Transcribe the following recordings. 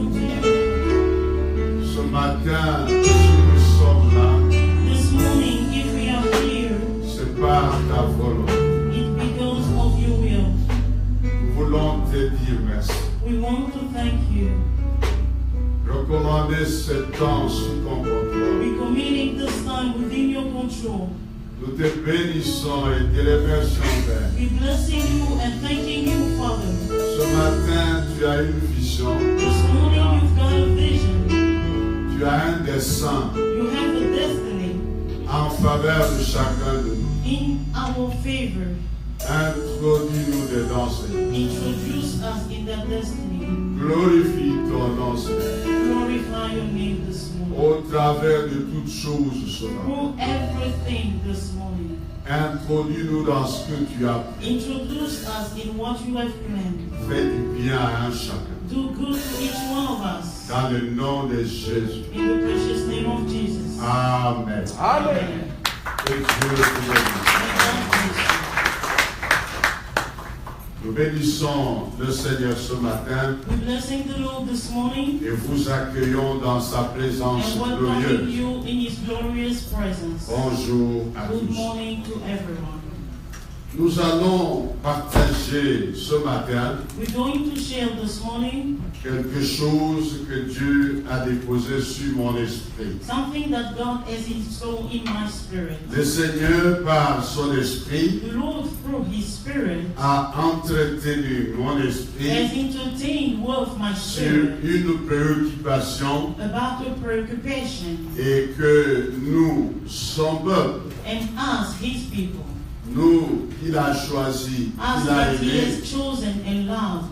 come to you. Ce matin, si nous sommes là, This morning, if we are here, c'est par ta volonté. it's because of your will. Nous voulons te dire merci. We want to thank you. Recommander ce temps sous ton contrôle. We committing this time within your control. Nous te bénissons et te remercions, Père. We blessing you and thanking you, Father. Ce matin, tu as une vision. This morning, you've got a vision. Tu as un dessein You have a destiny en faveur de chacun de nous. in our favor. Introduis-nous dedans, Seigneur. Introduce us in that destiny. Glorifie ton nom, Seigneur. Glorify your name this morning. Au travers de toutes choses, ce matin. Through everything this morning. Introduis-nous dans ce que tu as Introduce us in what you have planned. fait du bien à un chacun. Do good to each one of us. Dans le nom de Jésus. In the precious name of Jesus. Amen. Amen. Que Dieu te bénisse. May God bless you. Nous bénissons le Seigneur ce matin We're blessing the Lord this morning et vous accueillons dans sa présence and welcoming glorieuse. you in His glorious presence. Bonjour à Good tous. morning to everyone. Nous allons partager ce matin We're going to share this morning quelque chose que Dieu a déposé sur mon esprit. something that God has installed in my spirit. Le Seigneur, par son esprit, The Lord, through His Spirit, a entretenu mon has esprit entertained with my sur spirit une préoccupation about a preoccupation, et que nous, son peuple, and us, His people, nous qu'il a choisi, us qu'il a that He aimé, has chosen and loved,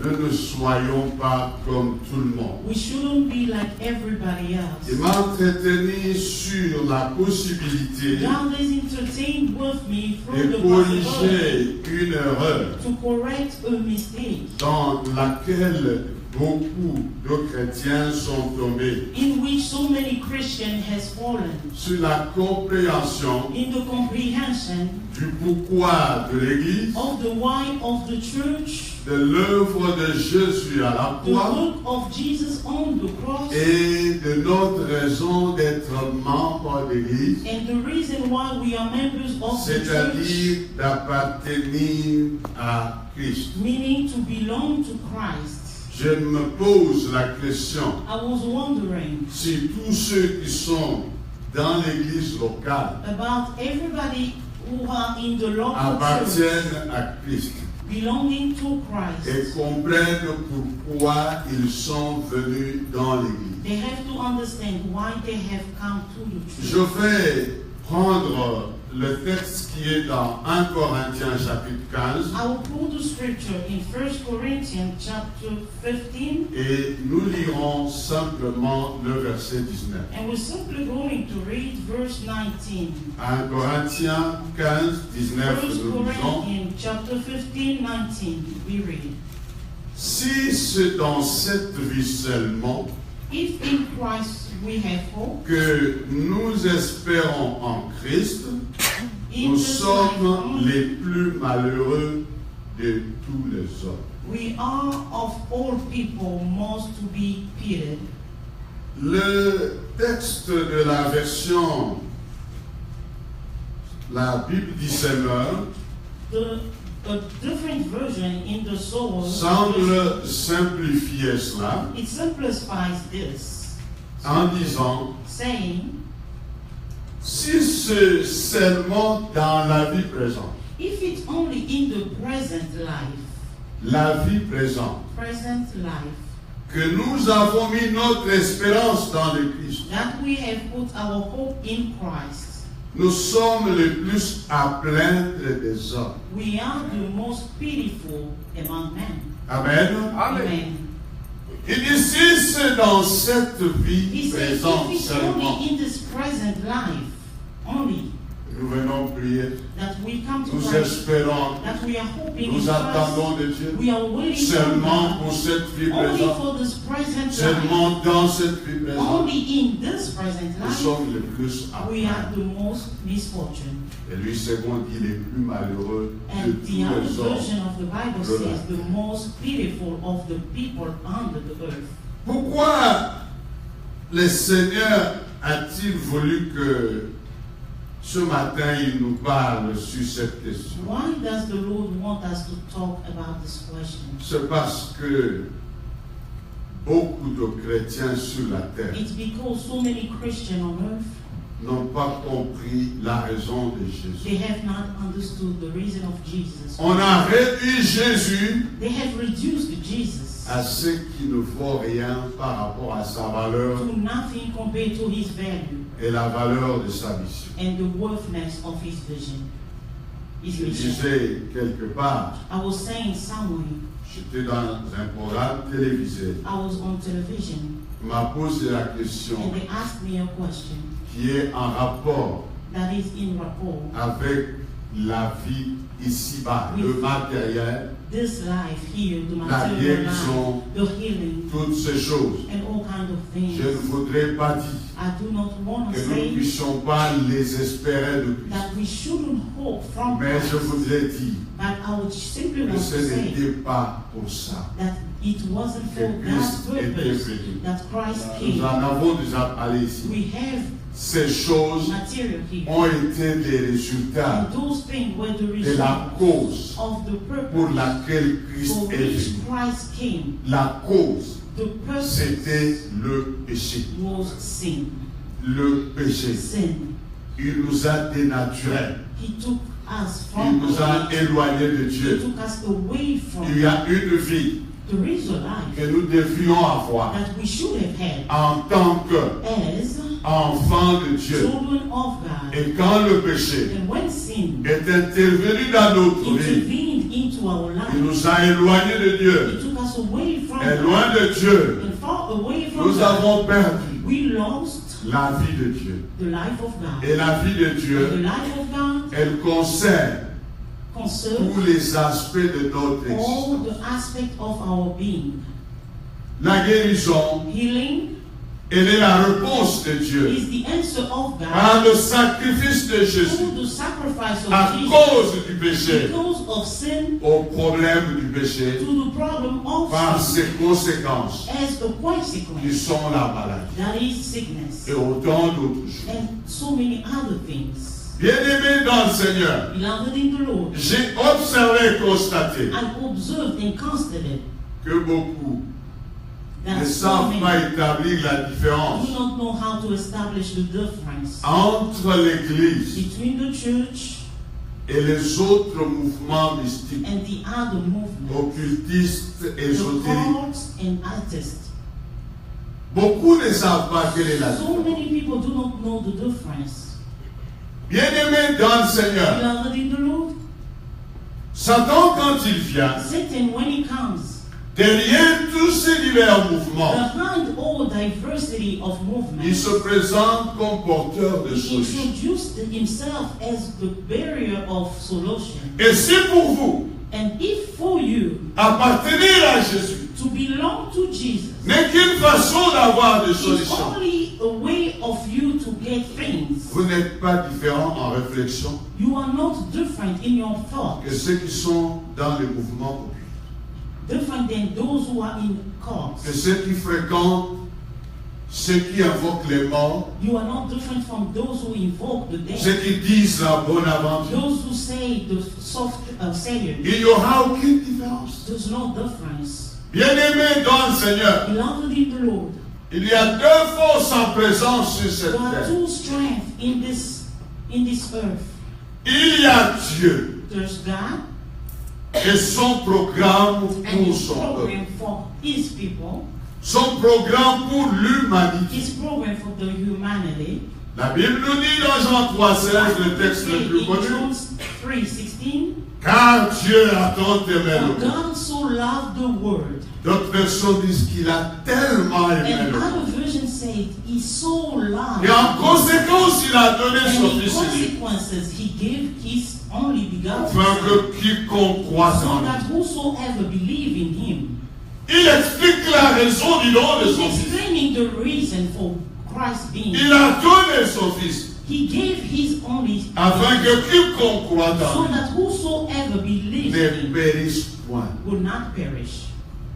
ne soyons pas comme tout le monde. we shouldn't be like everybody else. Il m'a entretenu sur la possibilité God has entertained with me through de the possibility corriger une erreur to correct a mistake dans laquelle beaucoup de chrétiens sont tombés, in which so many Christians has fallen, sur la compréhension in the comprehension du pourquoi de l'Église, of the why of the church, de l'œuvre de Jésus à la the croix work of Jesus on the cross, et de notre raison d'être membre d'Église, and the reason why we are members of the church, c'est-à-dire d'appartenir à Christ. meaning to belong to Christ. Je me pose la question I was wondering si tous ceux qui sont dans l'Église locale about everybody who are in the local church appartiennent à Christ belonging to et Christ. comprennent pourquoi ils sont venus dans l'Église. They have to understand why they have come to the Je church. vais prendre le texte qui est dans 1 Corinthiens chapitre 15 I will put the scripture in 1 Corinthians chapter 15, et nous lirons simplement le verset 19. and we're simply going to read verse 19. 1 Corinthiens 15, 19, 1 nous lisons. Corinthians chapter 15, 19. We read. Si c'est dans cette vie seulement If in Christ we have hope, que nous espérons en Christ, in nous this life sommes only, les plus malheureux de tous les hommes. we are of all people most to be pitied. Le texte de la version, la Bible du Seigneur, A different version in the soul, semble simplifier cela it simplifies this, en disant, saying, si c'est seulement dans la vie présente, if it's only in the present life, que nous avons mis notre espérance dans le Christ, that we have put our hope in Christ, nous sommes les plus à plaindre des hommes. we are the most pitiful among men. Amen. Amen. Il dit, si c'est dans cette vie He says, présente if it's seulement, only in this present life, only, nous venons prier, that we come to nous Christ, espérons, that we are hoping in nous attendons Christ, de Dieu, we are waiting for seulement God, pour cette vie only présente, for this present life, seulement dans cette vie présente, only in this present nous life, sommes les plus à we are plaindre. the most misfortune. Et lui, second, il est plus malheureux de And tous the other les hommes. version of the Bible says the most pitiful of the people under the earth. Pourquoi le Seigneur a-t-il voulu que ce matin il nous parle sur cette question? Why does the Lord want us to talk about this question? C'est parce que beaucoup de chrétiens sur la terre It's because so many Christians on earth, n'ont pas compris la raison de Jésus. they have not understood the reason of Jesus. On a réduit Jésus They have reduced Jesus à ce qui ne vaut rien par rapport à sa valeur to nothing compared to his value et la valeur de sa mission. and the worthiness of his vision. His Je mission. disais quelque part, I was saying somewhere, j'étais dans un programme télévisé, I was on television, on m'a posé la question and they asked me a question qui est en rapport that is in rapport. avec la vie ici-bas, le matériel, This life here, the la material guérison, life, the healing, toutes ces choses. and all kinds of things. Je ne voudrais pas dire I do not want to que nous ne say puissions pas les espérer de Christ. that we shouldn't hope from Mais je Christ, voudrais dire but I would simply que want ce to say n'était pas pour ça that it wasn't que for God's Christ était purpose venu. that Christ Nous came. en avons déjà parlé ici. We have Ces choses material here, ont été les résultats and those things were the de la result cause of the pour purpose laquelle Christ for est which venu. Christ came. La cause, The purpose c'était le péché. was sin. Le péché. Sin. Il nous a dénaturés. He took us Il from nous a éloignés de He Dieu. took us away from Il y a une vie There is a life que nous devions avoir that we should have had en tant as qu'enfants de Dieu. children of God. Et quand le péché And when sin est intervenu dans notre vie, intervened into our il life, nous a éloignés de it Dieu. took us away from Et God. loin de Dieu, And far away from nous God, avons perdu we lost la vie de Dieu. the life of God. Et la vie de And the Dieu, life of God elle concerne concerns tous les aspects de notre all existence. the aspects of our being. La guérison, Healing elle est la réponse de Dieu is the answer of par God le sacrifice de Jésus through the sacrifice à of Jesus cause du péché, because of sin au problème du péché, to the problem par of sin ses conséquences as a qui consequence. sont la maladie That is sickness et autant d'autres choses. and so many other things. Bien-aimés dans le Seigneur, Beloved in the Lord, j'ai observé et constaté I observed and constated que beaucoup ne that so savent pas many établir la différence do not know how to establish the difference entre l'Église between the church et les autres mouvements mystiques, and the other movements, occultistes, the ésotériques. cults and artists. Beaucoup ne savent pas quelle est la So différence. many people do not know the difference. Bien-aimés dans le Seigneur, Beloved in the Lord, Satan, quand il vient, Satan, when he comes, derrière tous ces divers mouvements, behind all diversity of il movements, se présente comme porteur de he solutions. introduced himself as the barrier of solution. Et si pour vous, And if for you appartenir à Jésus to belong to Jesus n'est qu'une façon d'avoir des is solutions, only a way of you to get things, vous n'êtes pas différent en réflexion you are not different in your thought, que ceux qui sont dans les mouvements occultes, different than those who are in cults. que ceux qui fréquentent, ceux qui invoquent les morts, You are not different from those who invoke the ceux dead, qui disent la bonne aventure. those who say the soft saying. Il n'y aura aucune différence. There's no difference. Bien-aimés dans le Seigneur, Beloved in the Lord, il y a deux forces en présence sur cette there are terre. two strengths in this earth. Il y a Dieu There's God et son programme and pour His son peuple. program for His people, Son programme pour l'humanité. His program for the humanity. La Bible nous dit dans Jean 3,16, le texte le plus In connu, John 3:16, car Dieu a tant aimé for le monde. God so loved the world. D'autres versions disent qu'il a tellement aimé And le monde. other version said He so loved. Et en conséquence, il a donné And son in Fils unique, consequences, He gave His only begotten afin Son, que quiconque croit so en lui. that whosoever believe in Him. Il explique la raison du don de He's son Fils. explaining the reason for Christ being. Il a donné son Fils, He gave His only afin que quiconque croit en so lui that whosoever believes ne in Him périsse point, will not perish,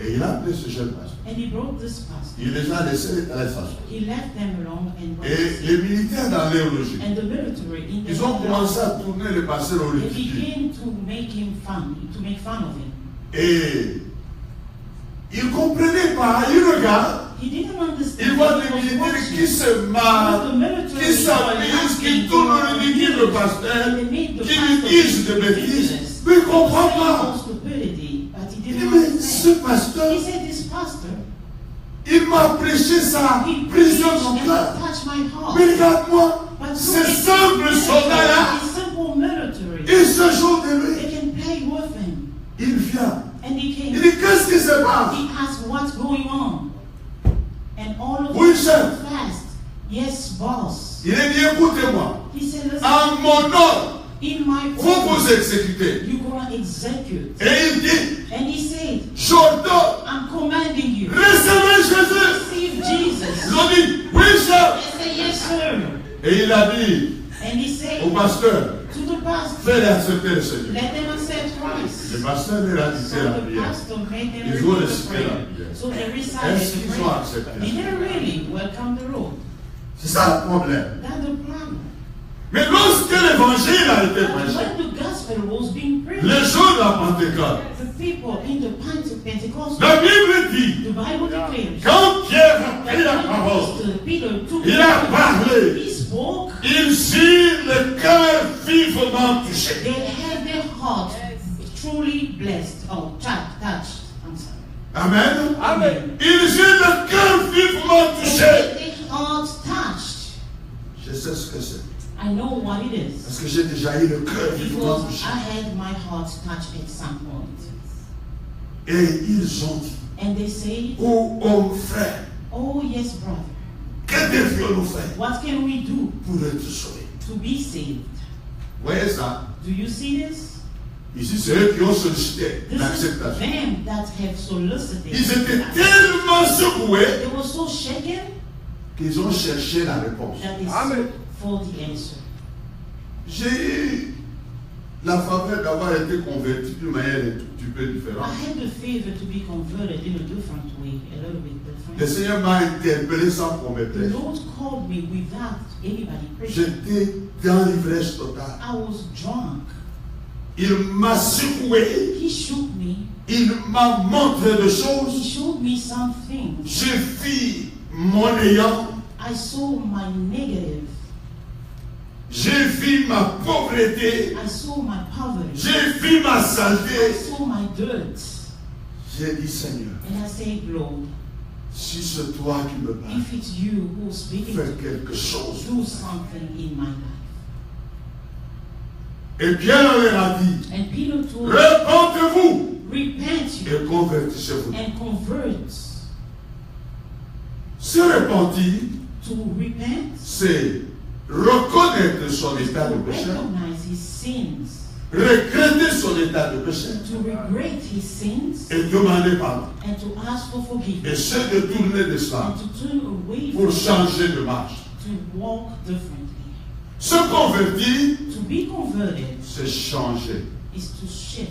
Et il a appelé ce jeune pasteur. And he brought this pastor. Il les a laissés à l'estation. He left them alone and went. Et les militaires dans l'air logique, And the military in the ils ont commencé à tourner le pasteur au they ridicule. began to make fun of him. Et il ne comprenait pas, il regarde, He didn't understand. il voit He des was militaires watching. qui se marrent, The military qui s'amusent, qui tournent au ridicule le pasteur, qui lui disent des bêtises, mais il ne comprend pas. Il dit, mais ce pasteur, He said, this pastor, il m'a prêché sa he prison preached dans mon and cœur. touched my heart. Mais regarde-moi, But ces look at simples this soldats-là, simple military. ils se jouent de lui. They can play with him. Il vient. And he came. Il dit, qu'est-ce qui se passe? He asked what's going on. And all of Oui, them chef. fast. Yes, boss. Il a dit, écoutez-moi, He said, listen, en mon nom, in my vous order, vous exécutez. you're going to execute. Et il dit, And he said, j'ordonne, I'm commanding you. recevez Jésus. Receive Jesus. Ils ont dit, oui, chef. They say, yes, sir. Et il a dit And he au said pasteur, to the pastor, faites accepter le Seigneur. let them accept Christ. Le pasteur leur a dit So la the prière. pastor made them Ils ont repeat the récité la prayer. prière. So they recited Est-ce the qu'ils ont prayer. accepté? Did they really welcome the Lord? C'est ça le problème. That's the problem. Mais lorsque l'évangile a été But prêché, when the gospel was being preached, les jours de la Pentecôte, the people in the Pentecost, la Bible dit, the Bible declares, quand Pierre a pris la that parole, when Peter took il a parlé, he spoke, il fut le cœur vivement touché. they had their hearts truly blessed or touched. I'm sorry. Amen. Amen. Il fut le cœur vivement They touché. had their hearts touched. Je sais ce que c'est. I know what it is. Parce que j'ai déjà eu le cœur vivement Because touché. I had my heart touched at some point. Et ils ont dit, And they say, oh, homme frère, oh yes, brother, que devions-nous faire what can we do pour être sauvés? to be saved? Vous voyez ça? Do you see this? Ici, c'est eux qui ont sollicité This is l'acceptation. them that have solicited. Ils étaient tellement secoués They were so shaken qu'ils ont cherché la réponse. that they Amen. sought for the answer. J'ai eu la faveur d'avoir été converti d'une manière un tout petit peu I différente. had the favor to be converted in a different way, a little bit Le different. Seigneur m'a interpellé sans qu'on me The prêche. Lord called me without anybody preaching. J'étais dans l'ivresse totale. I was drunk. Il m'a secoué. He shook me. Il m'a montré des He choses. showed me some things. J'ai vu mon ayant. I saw my negative. J'ai vu ma pauvreté. I saw my poverty. J'ai vu ma I saleté. saw my dirt. J'ai dit, Seigneur, And I said, Lord, si c'est toi qui me parles, if it's you who's speaking fais to me, quelque chose. do something in my life. Et Pierre leur a dit, And Peter told me, répandez-vous repent you et convertissez-vous. and convert. Se repentir, To repent, c'est reconnaître son is état to de péché, recognize his sins, regretter son état de péché to regret his sins, et demander pardon. and to ask for Et forgiveness, se détourner de cela and to turn away pour from it, changer de marche. to walk differently. Se convertir, To be converted c'est changer. is to shift.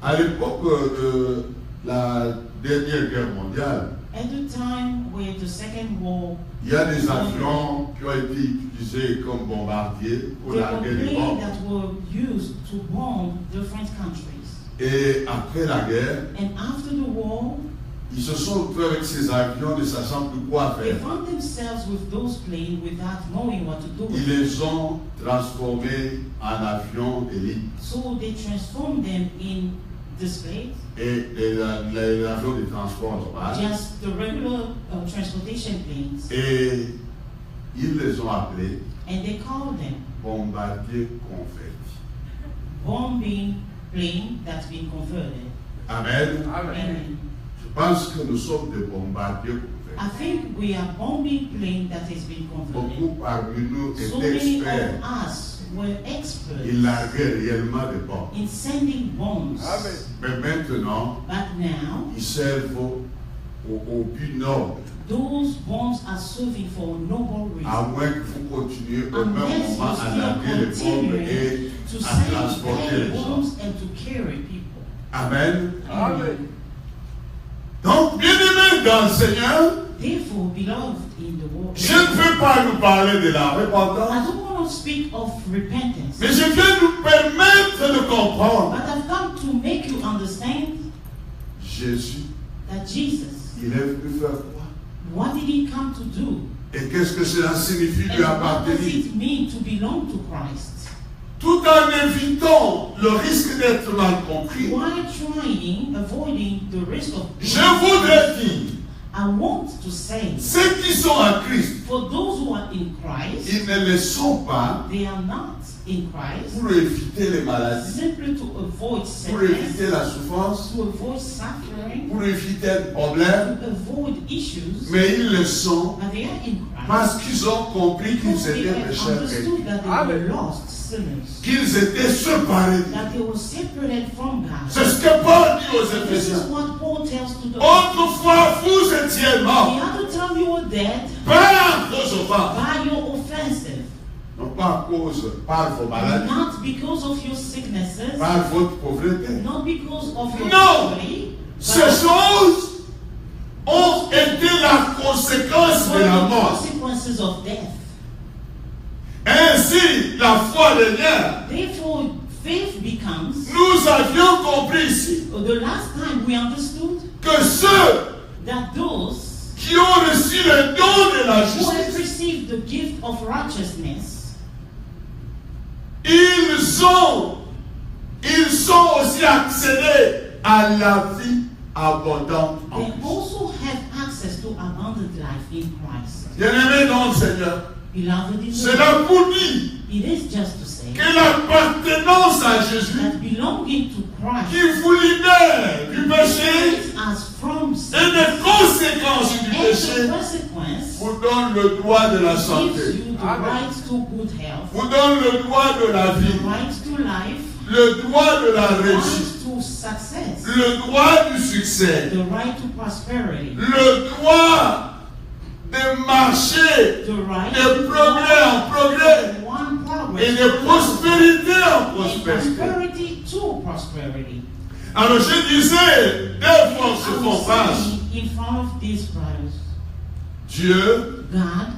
À l'époque de la dernière guerre mondiale, At the time where the Second War, il y a des avions qui ont été utilisés comme bombardiers pour there la were guerre des planes bombes. that were used to bomb different countries. Et après la guerre, And after the war, ils se sont retrouvés avec ces avions ne sachant plus quoi they faire. found themselves with those planes without knowing what to do Ils with them. les ont transformés en avions d'élite So they transformed them in this plane, et les avions de transport normal. just the regular transportation planes, Et ils les ont appelés and they called them bombardiers convertis. bombing plane that's been converted. Amen. Amen. And Je pense que nous sommes des bombardiers I convertis. think we are bombing plane that has been converted. Beaucoup parmi nous So étaient many experts. of us were experts Ils larguaient réellement des bombes. in sending bombs. Amen. Mais maintenant, But now, ils servent au but noble. those bombs are serving for a noble À reason. moins que vous continuiez au même Unless moment you à still larguer les bombes continue et to à send transporter les gens. bombs and to carry people. Amen. Amen. Donc, bien-aimés dans le Seigneur, Therefore, beloved in the world, je ne peux pas nous parler de la I repentance, don't want to speak of repentance, mais je viens nous permettre de comprendre. but I've come to make you understand Jésus, that Jesus, il est venu faire quoi? what did he come to do? Et qu'est-ce que cela signifie And lui what does appartenir? it mean to belong to Christ? Tout en évitant le risque d'être mal compris, While avoiding the risk of je voudrais dire, I want to say, ceux qui sont en Christ, for those who are in Christ, ils ne le sont pas they are not in Christ pour éviter les maladies, simply to avoid pour sickness, éviter la souffrance, to avoid suffering, pour éviter le problème, to avoid issues, mais ils le sont but they are in Christ parce qu'ils ont compris qu'ils because they étaient have pécheurs understood chrétiens, that they Amen. were lost sinners, qu'ils étaient séparés. that they were separated from God. C'est ce que Paul dit aux And this is Éphésiens. what Paul tells to the Autrefois, vous étiez The morts, other time you were dead par vos offenses, by your offenses, non pas à cause, par vos maladies, not because of your sicknesses, par votre pauvreté. not because of your No. poverty, Ces choses ont été la conséquence but de la the mort. consequences of death. Ainsi, la foi des liens. Therefore, faith becomes, Nous avions compris ici the last time we understood que ceux that those qui ont reçu le don de la who have justice, received the gift of righteousness, ils sont aussi accédés à la vie abondante en they Christ. also have access to abundant life in Christ. Bien-aimés dans le Seigneur, Beloved in the c'est là Lord, pour dire it is just to say que l'appartenance à Jésus that belonging to Christ qui vous libère du péché liberates us from et sin, des conséquences du and the péché consequence vous donne le droit de la gives santé, you the Amen. right to good health, vous donne le droit de la the vie, right to life, le droit de la the réussite, right to success, le droit du succès, the right to prosperity, le droit de marcher the right de to progrès en progrès from one progress et to de another, prospérité en and prospérité. prosperity to prosperity. Alors je disais, deux forces se I font was face. saying in front of these brothers, Dieu God,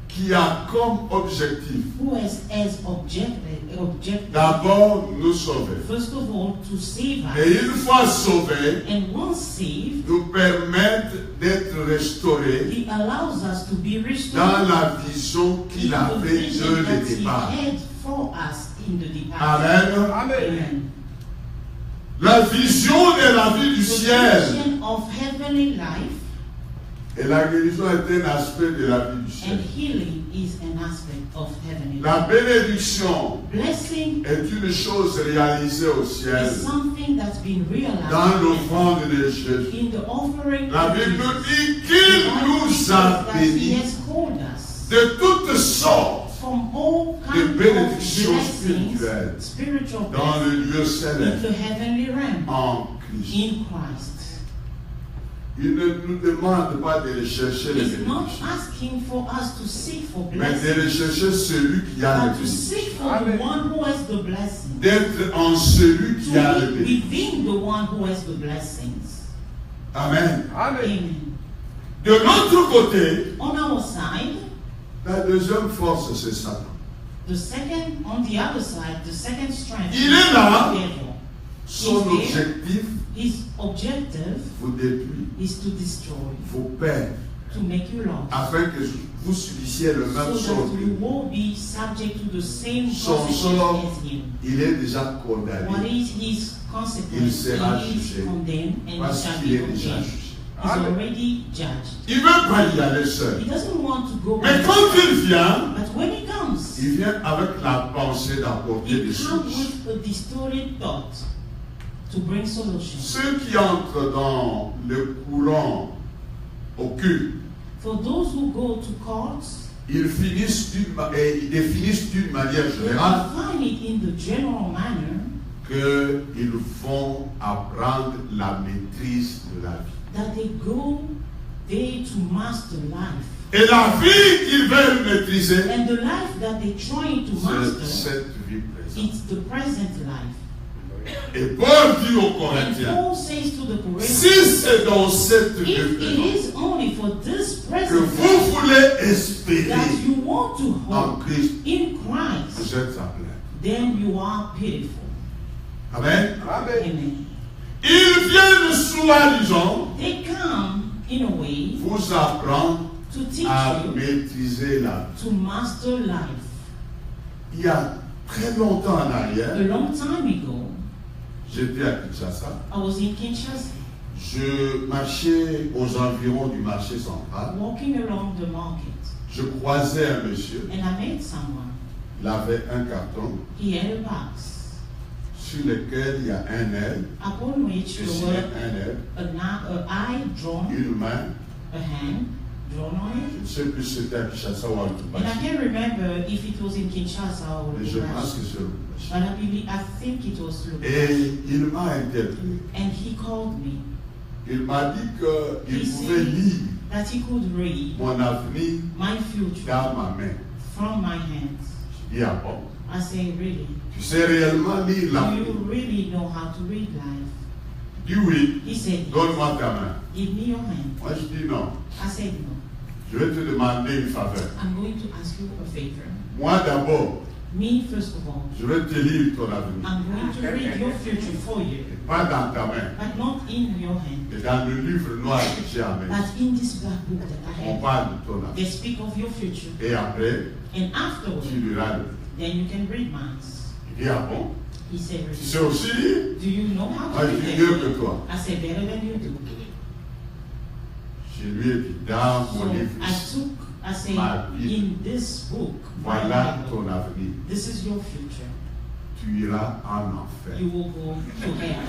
qui a comme objectif who has as objective d'abord nous sauver. first of all to save us, Et une fois sauvés, and once saved, nous permettre d'être restaurés He allows us to be restored dans la vision qu'il in the avait vision de that le He départ. had for us in the departure. Amen. Amen. Amen. La vision de la vie du The ciel. vision of heavenly life Et la guérison est un aspect de la vie du ciel. and healing is an aspect of heavenly La life. bénédiction Blessing est une chose réalisée au ciel is something that's been realized dans l'offrande de Jésus. in the offering La of Bible Jesus. dit The qu'il Bible nous says a that He bénis has called us de toutes sortes from all de kinds of bénédictions blessings, spirituelles spiritual dans blessings, le lieu in céleste the heavenly realm, en Christ. in Christ. Il ne nous demande pas de rechercher les He's not bénédictions, asking for us to seek for mais de blessings, rechercher celui qui a les but to bénédictions. seek for Amen. the one who has the blessing, D'être en celui qui a les to be bénédictions. within the one who has the blessings. Amen. Amen. Amen. De l'autre côté, On our side, la deuxième force, c'est Satan. on the other side, the second strength Il est là. the devil. Son He's there. objectif, His objective vous détruire, is to destroy, vous perdre, to make you lost, afin que vous subissiez le même so sort. that you will be subject to the same Son consequences sort, as him. il est déjà What condamné is his Il consequence? sera He is jugé. condemned and he parce shall qu'il be est déjà condemned. jugé. He's Amen. already judged. Il ne veut pas y aller seul. He doesn't want to go Mais back. quand il vient, But when he comes, il vient avec la pensée d'apporter he des comes solutions. with a distorted thought to bring solutions. Ceux qui entrent dans le courant occulte, For those who go to courts, ils définissent d'une manière they générale define it in the general manner qu'ils vont apprendre la maîtrise de la vie. that they go there to master life. Et la vie qu'ils veulent maîtriser, And the life that they're trying to c'est master, cette vie présente. it's the present life. Et Paul dit aux And Corinthiens, Paul says to the si Corinthians, c'est dans cette if it demeure is only for this que present vous voulez espérer that you want to en hope Christ, in Christ, vous êtes à plaindre. then you are pitiful. Amen. Amen. Ils viennent soi-disant They come in a way vous apprendre to teach à you maîtriser la vie. to master life. Il y a très longtemps en arrière, A long time ago, j'étais à Kinshasa. I was in Kinshasa, Je marchais aux environs du marché central. walking along the market, Je croisais un monsieur. and I met someone. Il avait un carton He had a box sur lequel il y a un aile, upon which there ici were un aile, an eye drawn, une main. a hand drawn on it. Je ne sais plus si c'était à Kinshasa ou à And I Lubumbashi. can't remember if it was in Kinshasa or Mais je pense Lubumbashi, que c'est Lubumbashi. but I think it was Lubumbashi. Et il m'a interpellé. And he called me Il m'a dit qu'il He pouvait said- lire that he could read mon avenir my future dans ma main. from my hands. Je dis, ah bon? I say, really? Tu sais réellement lire Do l'avenir? you really know how to read life? Je dis oui. He said, yes. Donne-moi ta main. Give me your hand. Moi je dis non. I said, no. Je vais te demander une faveur. I'm going to ask you a favor. Moi d'abord, Me, first of all, je vais te lire ton avenir. I'm going to read your future for you, Et pas dans ta main. but not in your hand, Et dans le livre noir que j'ai amené. but in this black book that I On have. parle de ton They avenir. speak of your future, Et après, and afterwards, tu liras le. then you can read mine. Il dit, ah bon? He said, Tu really? sais aussi lire? Do you know how Moi to je read dis mieux it? que toi. I said, better than you do. Je lui ai dit, dans So mon livre, I say, Ma Bible. in this book, my voilà Bible, ton avenir. this is your future. Tu iras en enfer. You will go to hell.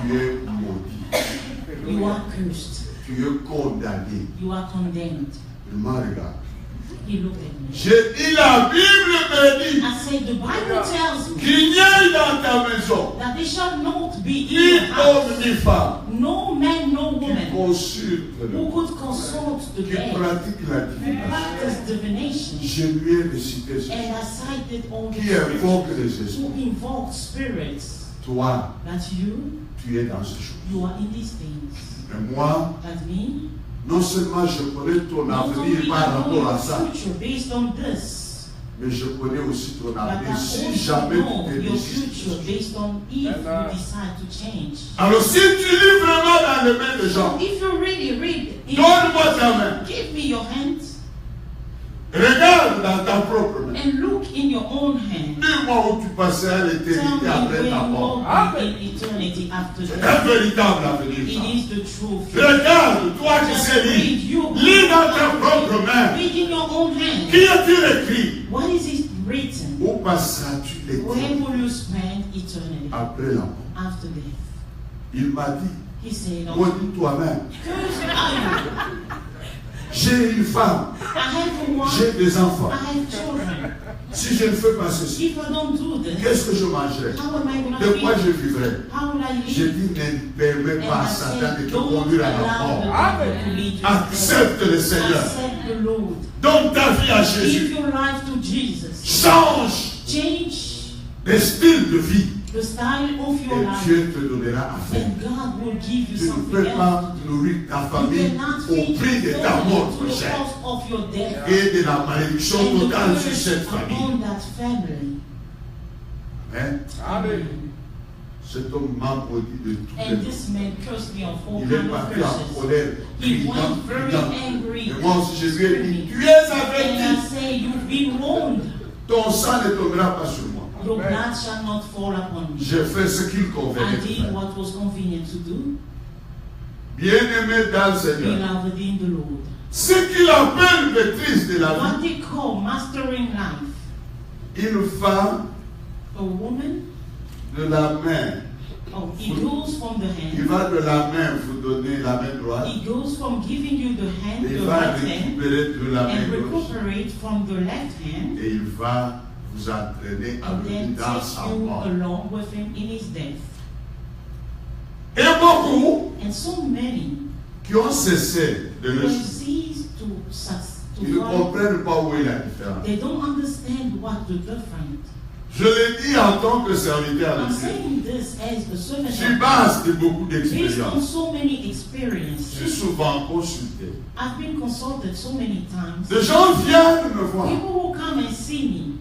Tu es maudit. You are cursed. Tu es condamné. You are condemned. Il m'a regardé. He looked at me. J'ai dit, la Bible me dit I said, the Bible tells me qu'il n'y ait dans ta maison that there shall not be in ni your house homme ni femme no man, no qui woman consulte who le could consult the qui dead, pratique la who divination. practice divination. Je lui ai récité ce And I cited all the qui invoque scriptures les esprits. who invoke spirits Toi, that tu es dans ces choses. you are in these things. Mais moi, That me, non seulement je connais ton not avenir only par I know rapport à your ça, future based on this, mais je connais aussi ton but I avenir si also jamais know tu te your décides. future based on if you decide to change. Alors si tu lis vraiment dans les mains des gens, If you really read, donne-moi ta main. give me your hand Regarde dans ta propre main. and look in your own hand. Dis-moi où tu passeras Tell l'éternité me après where ta you mort. will be in eternity after C'est un death. véritable avenir. It ça. is the true future. Regarde, toi qui Just sais read, lire. you Lis dans ta propre main. read in your own hand. Qu'y a-t-il écrit? What is it written? Où passeras-tu Where l'éternité will you spend eternity après la mort? after death? Il m'a dit, He said, maudis toi-même. cursed are you. J'ai une femme, I have a wife. j'ai des enfants. I have children. Si je ne fais pas ceci, If I don't do this, qu'est-ce que je mangerai? how am I going De to quoi live? je vivrai? How will I J'ai live? dit, ne permets And pas à I Satan said, de te don't conduire à la allow mort. the devil to lead you to Accepte le death. Seigneur. Accept the Lord. Donne ta vie à Give Jésus. your life to Jesus. Change Change des styles de vie. the style of your Et life. Dieu te donnera à faire. And God will give you Tu ne something peux else. pas nourrir ta You famille cannot au feed prix de your ta family mort to the prochaine cost of your death. et de la malédiction And the totale sur curse cette famille. upon that family. Hein? Amen. Cet homme m'a maudit de toutes les And choses. this man cursed me of all Il est kinds of parti en curses. colère, He criant, went very criant. angry. Et moi aussi, je lui ai dit, screaming. tu es And I averti. say, you've been warned. Ton sang ne tombera pas sur moi. Your blood shall not fall upon me. J'ai fait ce qu'il convenait I de did faire. what was convenient to do. Bien-aimé dans le Seigneur, Beloved in the Lord. ce qu'il appelle maîtrise de la What vie, they call mastering life. une femme A woman, de la main, oh, it goes from the il hand. va de la main vous donner la main droite, It goes from giving you the hand, il the va right hand, récupérer de la main and gauche recuperate from the left hand, et il va vous entraîner and avec lui then dans take sa you mort. along with him in his death. Et beaucoup And so many qui ont cessé de le will suivre, cease ils ne to follow. comprennent pas où est la différence. They don't understand what the difference. Je l'ai dit en tant que serviteur I'm de Dieu. saying this as a servant Sur of base de beaucoup God. Based on d'expériences. so many Je suis experiences, souvent consulté. I've been consulted so many times. Des gens viennent me voir. People who come and see me,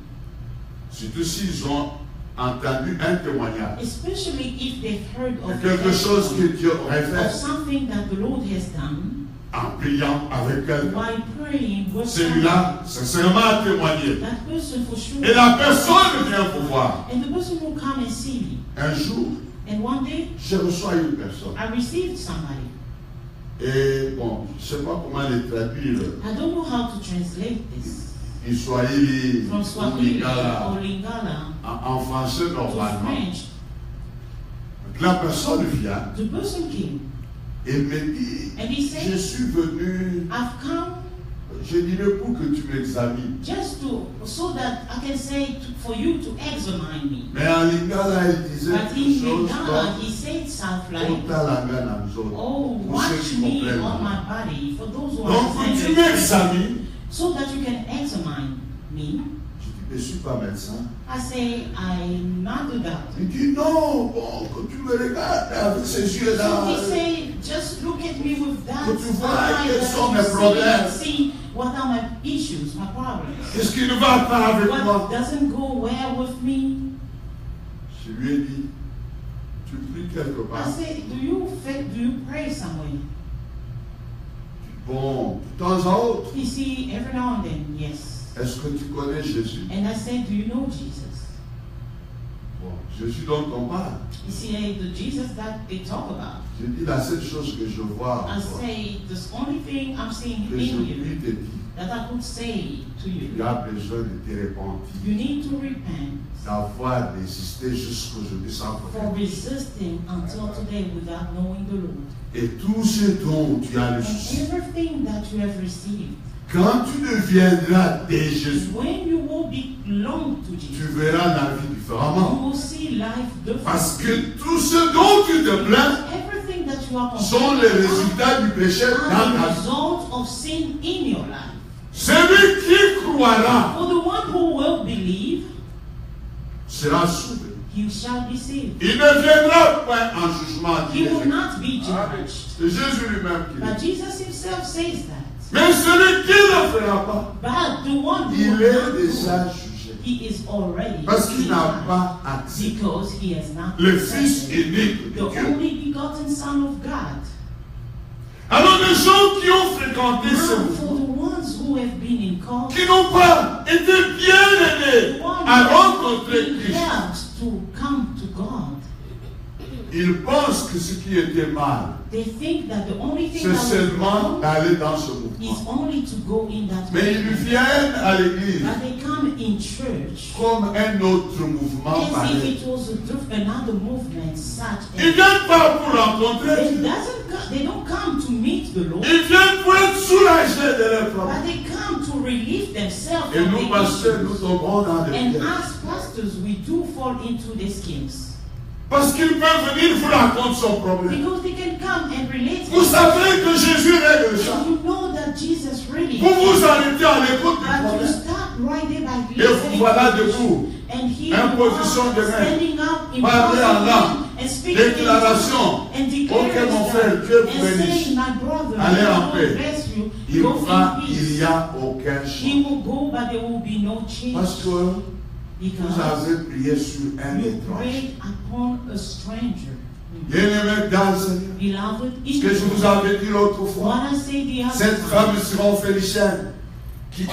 Surtout s'ils ont entendu un témoignage. especially if they've heard De of quelque chose que Dieu aurait of fait something that the Lord has done en priant avec quelqu'un. by praying with someone. Celui-là, sincèrement, a témoigné. That person for sure. Et la personne vient vous voir. And the person will come and see me. Un jour, And one day, je reçois une personne. I received somebody. Et bon, je ne sais pas comment les traduire. I don't know how to translate this En Swahili, from ou Swahili Lingala, or Lingala en français to normalement. French. Donc, la personne vient The person came et me dit, and he said, je suis venu, I've come je dirais pour que tu m'examines. just so that I can say for you to examine me. Mais en Lingala, il disait But quelque in chose Lingala, comme he said stuff like, Ota la gagne à nous autres. oh, Pour ceux watch qui me comprennent. on my body. For those who Donc, quand tu understand, m'examines, so that you can examine me. je dis, je ne suis pas médecin. I say, I'm not the doctor. Il dit, non, bon, quand tu me regardes avec ces yeux-là, So he say, just look at me with that Que tu vois eye quels that sont you mes see problèmes. and see what are my issues, my problems. qu'est-ce qui ne va pas avec What moi? doesn't go well with me? Je lui ai dit, tu pries quelque I part. say, do you pray somewhere? Bon, de temps en autre, He see, every now and then, yes. est-ce que tu connais Jésus? And I said, do you know Jesus? Bon, Jésus dont on parle. You see, the Jesus that they talk about. Je dis, la seule chose que je vois I en toi, say, the only thing I'm seeing que je in puis you te dire, that I could say to tu you, as besoin de te repentir, you need to repent d'avoir résisté jusqu'aujourd'hui sans for problème. resisting until today without knowing the Lord. Et tout ce dont tu as And reçu, everything that you have received, quand tu deviendras de Jésus, when you will belong to tu Jesus, verras la vie you différemment. will see life Parce differently. que tout ce dont tu te plains Everything that you are sont complaining les about résultats du péché dans are ta the vie. result of sin in your life. Celui qui croira For the one who will believe, sera sauvé. he shall be saved. Il ne viendra point en jugement, dit He will les not be judged. C'est Jésus lui-même qui But dit. Jesus himself says that. Mais celui qui ne le fera pas, But the one who il will est not do déjà it, jugé. he is already Parce qu'il n'a judged pas accès. because he has not Le Fils accepted unique de the Dieu. only begotten Son of God. Alors les gens qui ont fréquenté ce Now, for mouvement, the ones who have been in cult, qui n'ont pas été bien aidés the ones à who have rencontrer been Christ, helped to come to God, ils pensent que ce qui était mal, they think that the only thing c'est that was seulement wrong d'aller dans ce is mouvement. only to go in that Mais ils movement. viennent à l'église But they come in church comme un autre mouvement as if pareil. it was another movement such Ils as viennent pas pour rencontrer they, Dieu. they don't come to meet the Lord, Ils viennent pour être soulagés de leurs but problèmes. they come to relieve themselves Et from nous, the pasteurs, nous issues. tombons dans des And pièges. as pastors, we do fall into the schemes. Parce qu'ils peuvent venir vous raconter son problème. Because they can come and relate. Vous savez que Jésus règle ça. And you know that Jesus really Vous vous arrêtez à l'écoute du but you problème. stop right there by Et vous listening voilà to the debout. issue. And here Imposition you de are main. standing up in Parler en langue. and speaking in Déclaration. tongues and declaring Ok, mon frère, that Dieu vous and bénisse. saying, my brother, Allez en God paix. bless you. Il Go va, in il peace. n'y a aucun He changement. will go, but there will be no change. Parce que vous Because avez prié sur un you étrange. prayed upon a stranger. Bien-aimés dans le Seigneur. Beloved, Ce que je vous avais dit l'autre fois. what I said the other Cette time, femme Simon Félicien,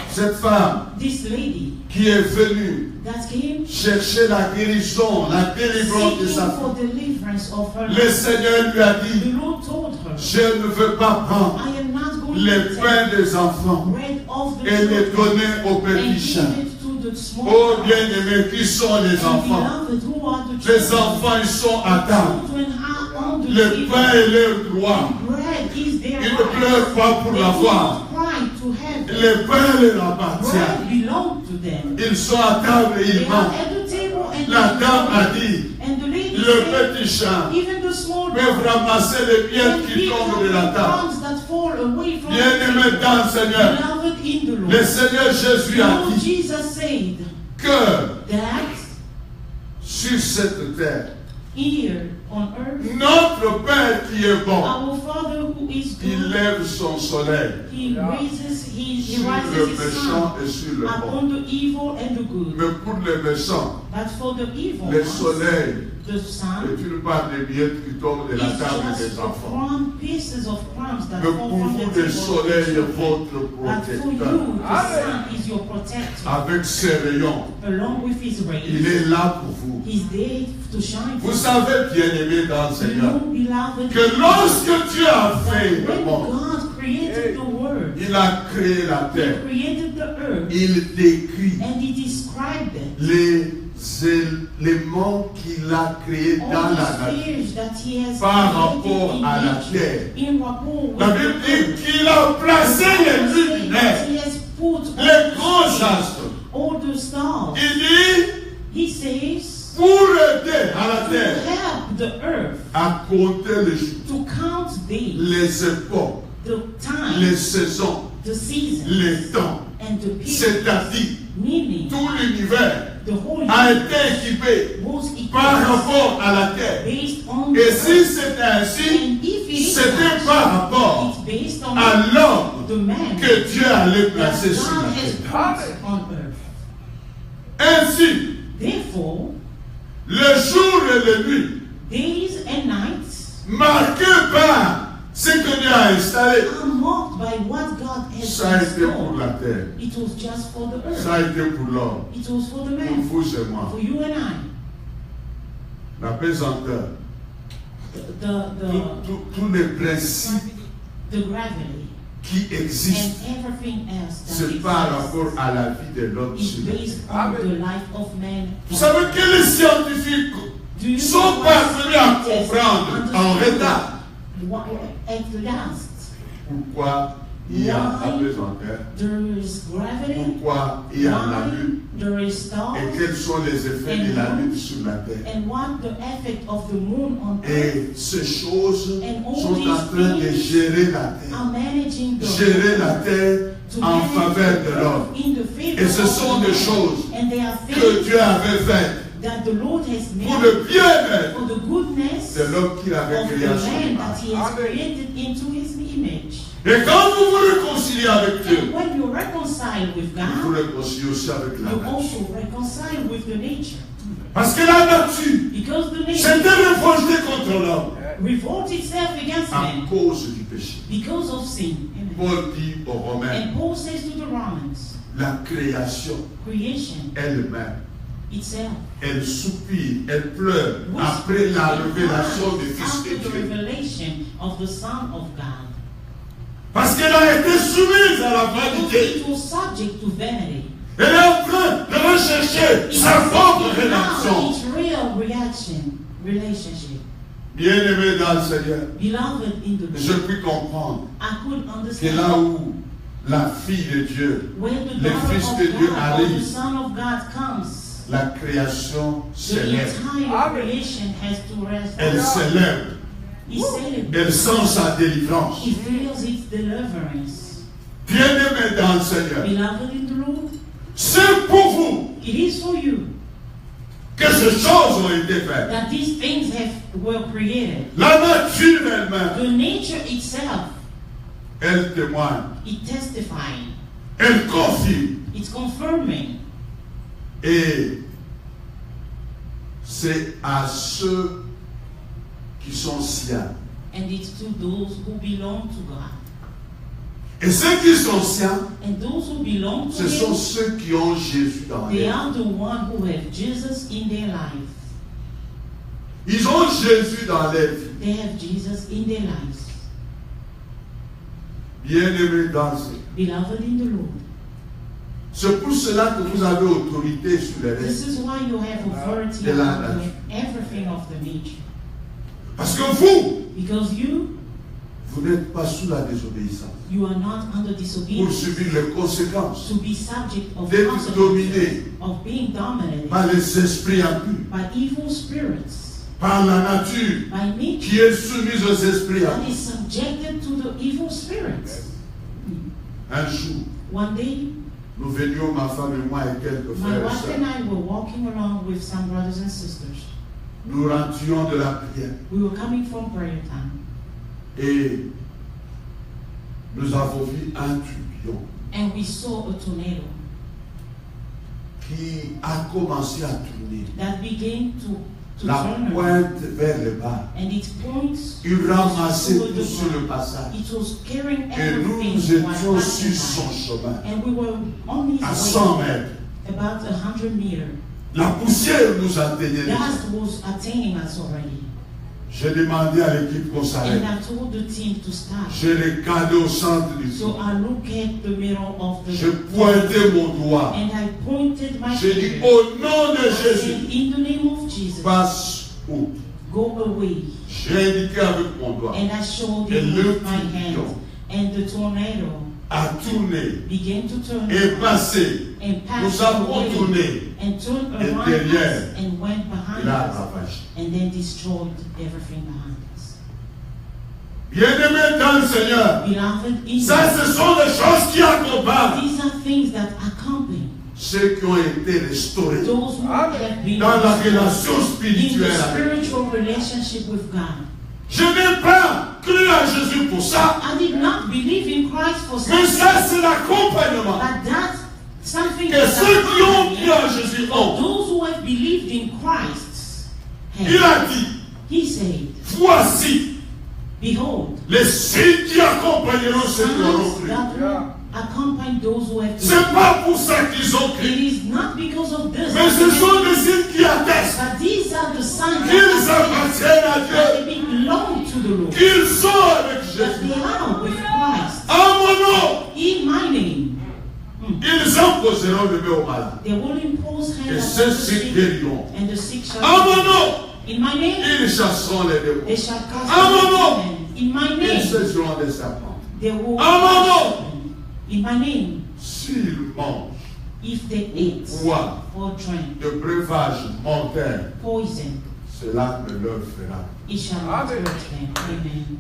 cette femme this lady qui est venue that came chercher la guérison, la délivrance de seeking sa for fille, deliverance of her le life. Seigneur lui a The dit, Lord told her, je ne veux pas prendre I am not going les to pains take des enfants bread of the et les children donner aux and petits chiens. give it to the small Oh ones. bien-aimés, qui sont les And enfants? beloved, who are the Les children? enfants, ils sont à table. Children are on the Le table. pain est leur droit. Bread is their Ils ne right. pleurent pas pour They l'avoir. don't cry to have it. Le pain leur appartient. Bread belongs to them. Ils sont à table et They ils are mangent. at the table and La they dame a eat. dit, And the lady le said, petit chat even the small peuvent dogs ramasser les can miettes qui pick up tombent de la the table. crumbs that fall away from the Bien-aimés table. dans le Seigneur, Beloved in the Lord. le Seigneur Jésus a Lord dit Jesus said que that cette terre, here on earth, notre Père qui est bon, our Father who is il good, lève son soleil he rises sur le his méchant sun et sur le bon. upon the evil and the good. Mais pour les méchants, But for the evil le ones, soleil the sun est une part de miettes qui tombent de la is table just des enfants. pieces of crumbs that Mais fall pour from vous, the le table soleil of est the children. votre But for you, protecteur. the sun is your protector. Avec ses rayons, Along with his il rays, est là pour vous. he's there to shine for Vous you. savez, bien-aimés dans le Seigneur, You, beloved, que lorsque Dieu a fait that le when monde, God created the world, il a créé la he terre. created the earth, Il décrit and he described it. les éléments qu'il a créés dans All la the nature. spheres that he has Par created rapport in à la nature, terre. in rapport with La Bible dit qu'il a placé les luminaires, he has put les grands astres. all the stars. Il dit, He says, pour aider à la to terre help the earth à compter les jours, to count days, les époques, the time, les saisons, the seasons, les temps. and the periods. C'est-à-dire, Meaning, tout l'univers the whole a universe été équipé was par equipped rapport à la terre. based on Et the si earth. c'était ainsi, And if it is c'était such, par rapport it's based on à l'homme the man que Dieu allait that placer sur God la has terre. put on earth. Ainsi, Therefore, le jour et la nuit, days and nights marqués par ce que Dieu a installé, are marked by what God has ça a été pour installed. la terre, It was just for the earth. ça a été pour l'homme, It was for the pour man, vous et moi. for you and I. La pesanteur, tous les principes The gravity qui existent, and everything else that c'est par exists rapport à la vie de l'homme is sur la based terre. on the life of man. Vous savez que les scientifiques Do you sont know parvenus à what scientists comprendre en understand retard what- at last pourquoi il y a la pesanteur, there is gravity, pourquoi il y a la why lune there is stars, et quels sont les effets de la lune sur la terre. and what the effect of the moon on earth Et ces choses And all sont en these train de things gérer la terre. are managing the Gérer la terre to en manage faveur de the l'homme. earth in the favor Et ce of sont the des man. choses And they are que things Dieu avait faites that the Lord has pour made le bien-être for the goodness de l'homme qu'il avait of the créé à son man image. that he has created into his image. Et quand vous vous réconciliez avec Dieu, And when you reconcile with vous God, réconciliez aussi avec la you nature. also reconcile with the nature. Parce que la nature Because the s'était nature révoltée contre l'homme revolts itself against à man cause du péché. because of sin. Amen. Paul dit aux Romains, And Paul says to the Romans, la création creation elle-même, itself, elle soupire, elle pleure après la révélation du Fils after de the Dieu. revelation of the Son of God. Parce qu'elle a été soumise à la Because vanité. it was subject to vanity. Elle est en train de rechercher sa propre Now rédemption. its real relationship. Bien-aimé dans le Seigneur, Beloved in the je Lord, puis comprendre I could que understand là où la fille de Dieu, when the le daughter Fils of de Dieu God or the arrive, Son of God comes, la création the s'élève. entire creation has to rest. Elle s'élève. He celebrates. Elle sent sa délivrance. He feels its deliverance. Bien-aimé dans le Seigneur, Beloved in the Lord, c'est pour vous it is for you que ces choses ont été faites. that these things were created. La nature elle-même, The nature itself, elle témoigne, it testifying, elle confirme. it's confirming. Et c'est à ceux qui sont siens. And it's to those who belong to God. Et ceux qui sont siens, And those who belong to ce sont Him, ceux qui ont Jésus dans they leur are vie. the one who have Jesus in their life. Ils ont Jésus dans leur vie. They have Jesus in their lives. Bien-aimés dans le Seigneur. Beloved in the Lord. C'est pour cela que vous avez autorité sur les This restes. is why you have authority De la over nature. everything of the nature. Parce que vous, Because vous n'êtes pas sous la désobéissance. you are not under Pour disobedience subir les conséquences to be subject of d'être consequences, dominé of being dominated par les esprits impurs, by evil spirits, par la nature by nature qui est soumise aux esprits that impurs. is subjected to the evil spirits. Un jour, One day, nous venions, ma femme et moi, et quelques my frères et wife sœurs, and I were walking along with some brothers and sisters. nous rentrions de la prière We were coming from prayer time, et nous avons vu un tourbillon and we saw a tornado qui a commencé à tourner that began to la turn around, pointe vers le bas. and its points Il ramassait over tout the sur le ground. passage. It was carrying Et nous, everything nous étions while sur passing son by. chemin, And we were on his à 100 way, mètres. about 100 meters. La poussière nous atteignait. Dust was attaining us already. J'ai demandé à l'équipe qu'on s'arrête. And I told the team to stop. J'ai regardé au centre du So fond. I looked at the middle of the Je pointais mon doigt. and I pointed my J'ai dit finger. au nom de I said, Jésus, in the name of Jesus, passe où? go away. J'ai indiqué avec mon doigt. And I showed Et him le with my hand. tourbillon And the tornado a tourné began to turn et around passé. and Nous passed avons away tourné. and turned Et around derrière, us and went behind Il a us ravagé. and then destroyed everything behind us. Bien-aimés dans le Seigneur, Beloved, in ça ce sont des choses qui accompagnent these are things that accompany ceux qui ont été restaurés those who have been dans la relation in the spirituelle avec Dieu. spiritual relationship with God. Je n'ai pas cru à Jésus pour ça, I did not believe in Christ for mais something, ça c'est l'accompagnement but that's something que that ceux qui ont cru à accompanies Jésus for ont. those who have believed in Christ. Il a dit, He said, voici behold, les signes qui accompagneront ceux qui auront signs cru. that will accompany those who have C'est believed. pas pour ça qu'ils ont It cru, is not because of this, mais ce sont des signes qui attestent but these are the signs qu'ils that appartiennent à Dieu, they belong to the Lord, qu'ils sont avec that Jésus. they are with Christ. En mon nom, In my name, ils imposeront le main aux malades. they will impose Et hands on ceux the qui sick, guériront. and the sick shall En mon be healed. nom, In my name, ils chasseront les démons. they shall cast En mon out nom, demons. In my ils name, saisiront des serpents. they will En mon nom, in my name, s'ils mangent if they eat boivent or drink de breuvages mortels, poison, cela ne leur fera. it shall not hurt them. Amen.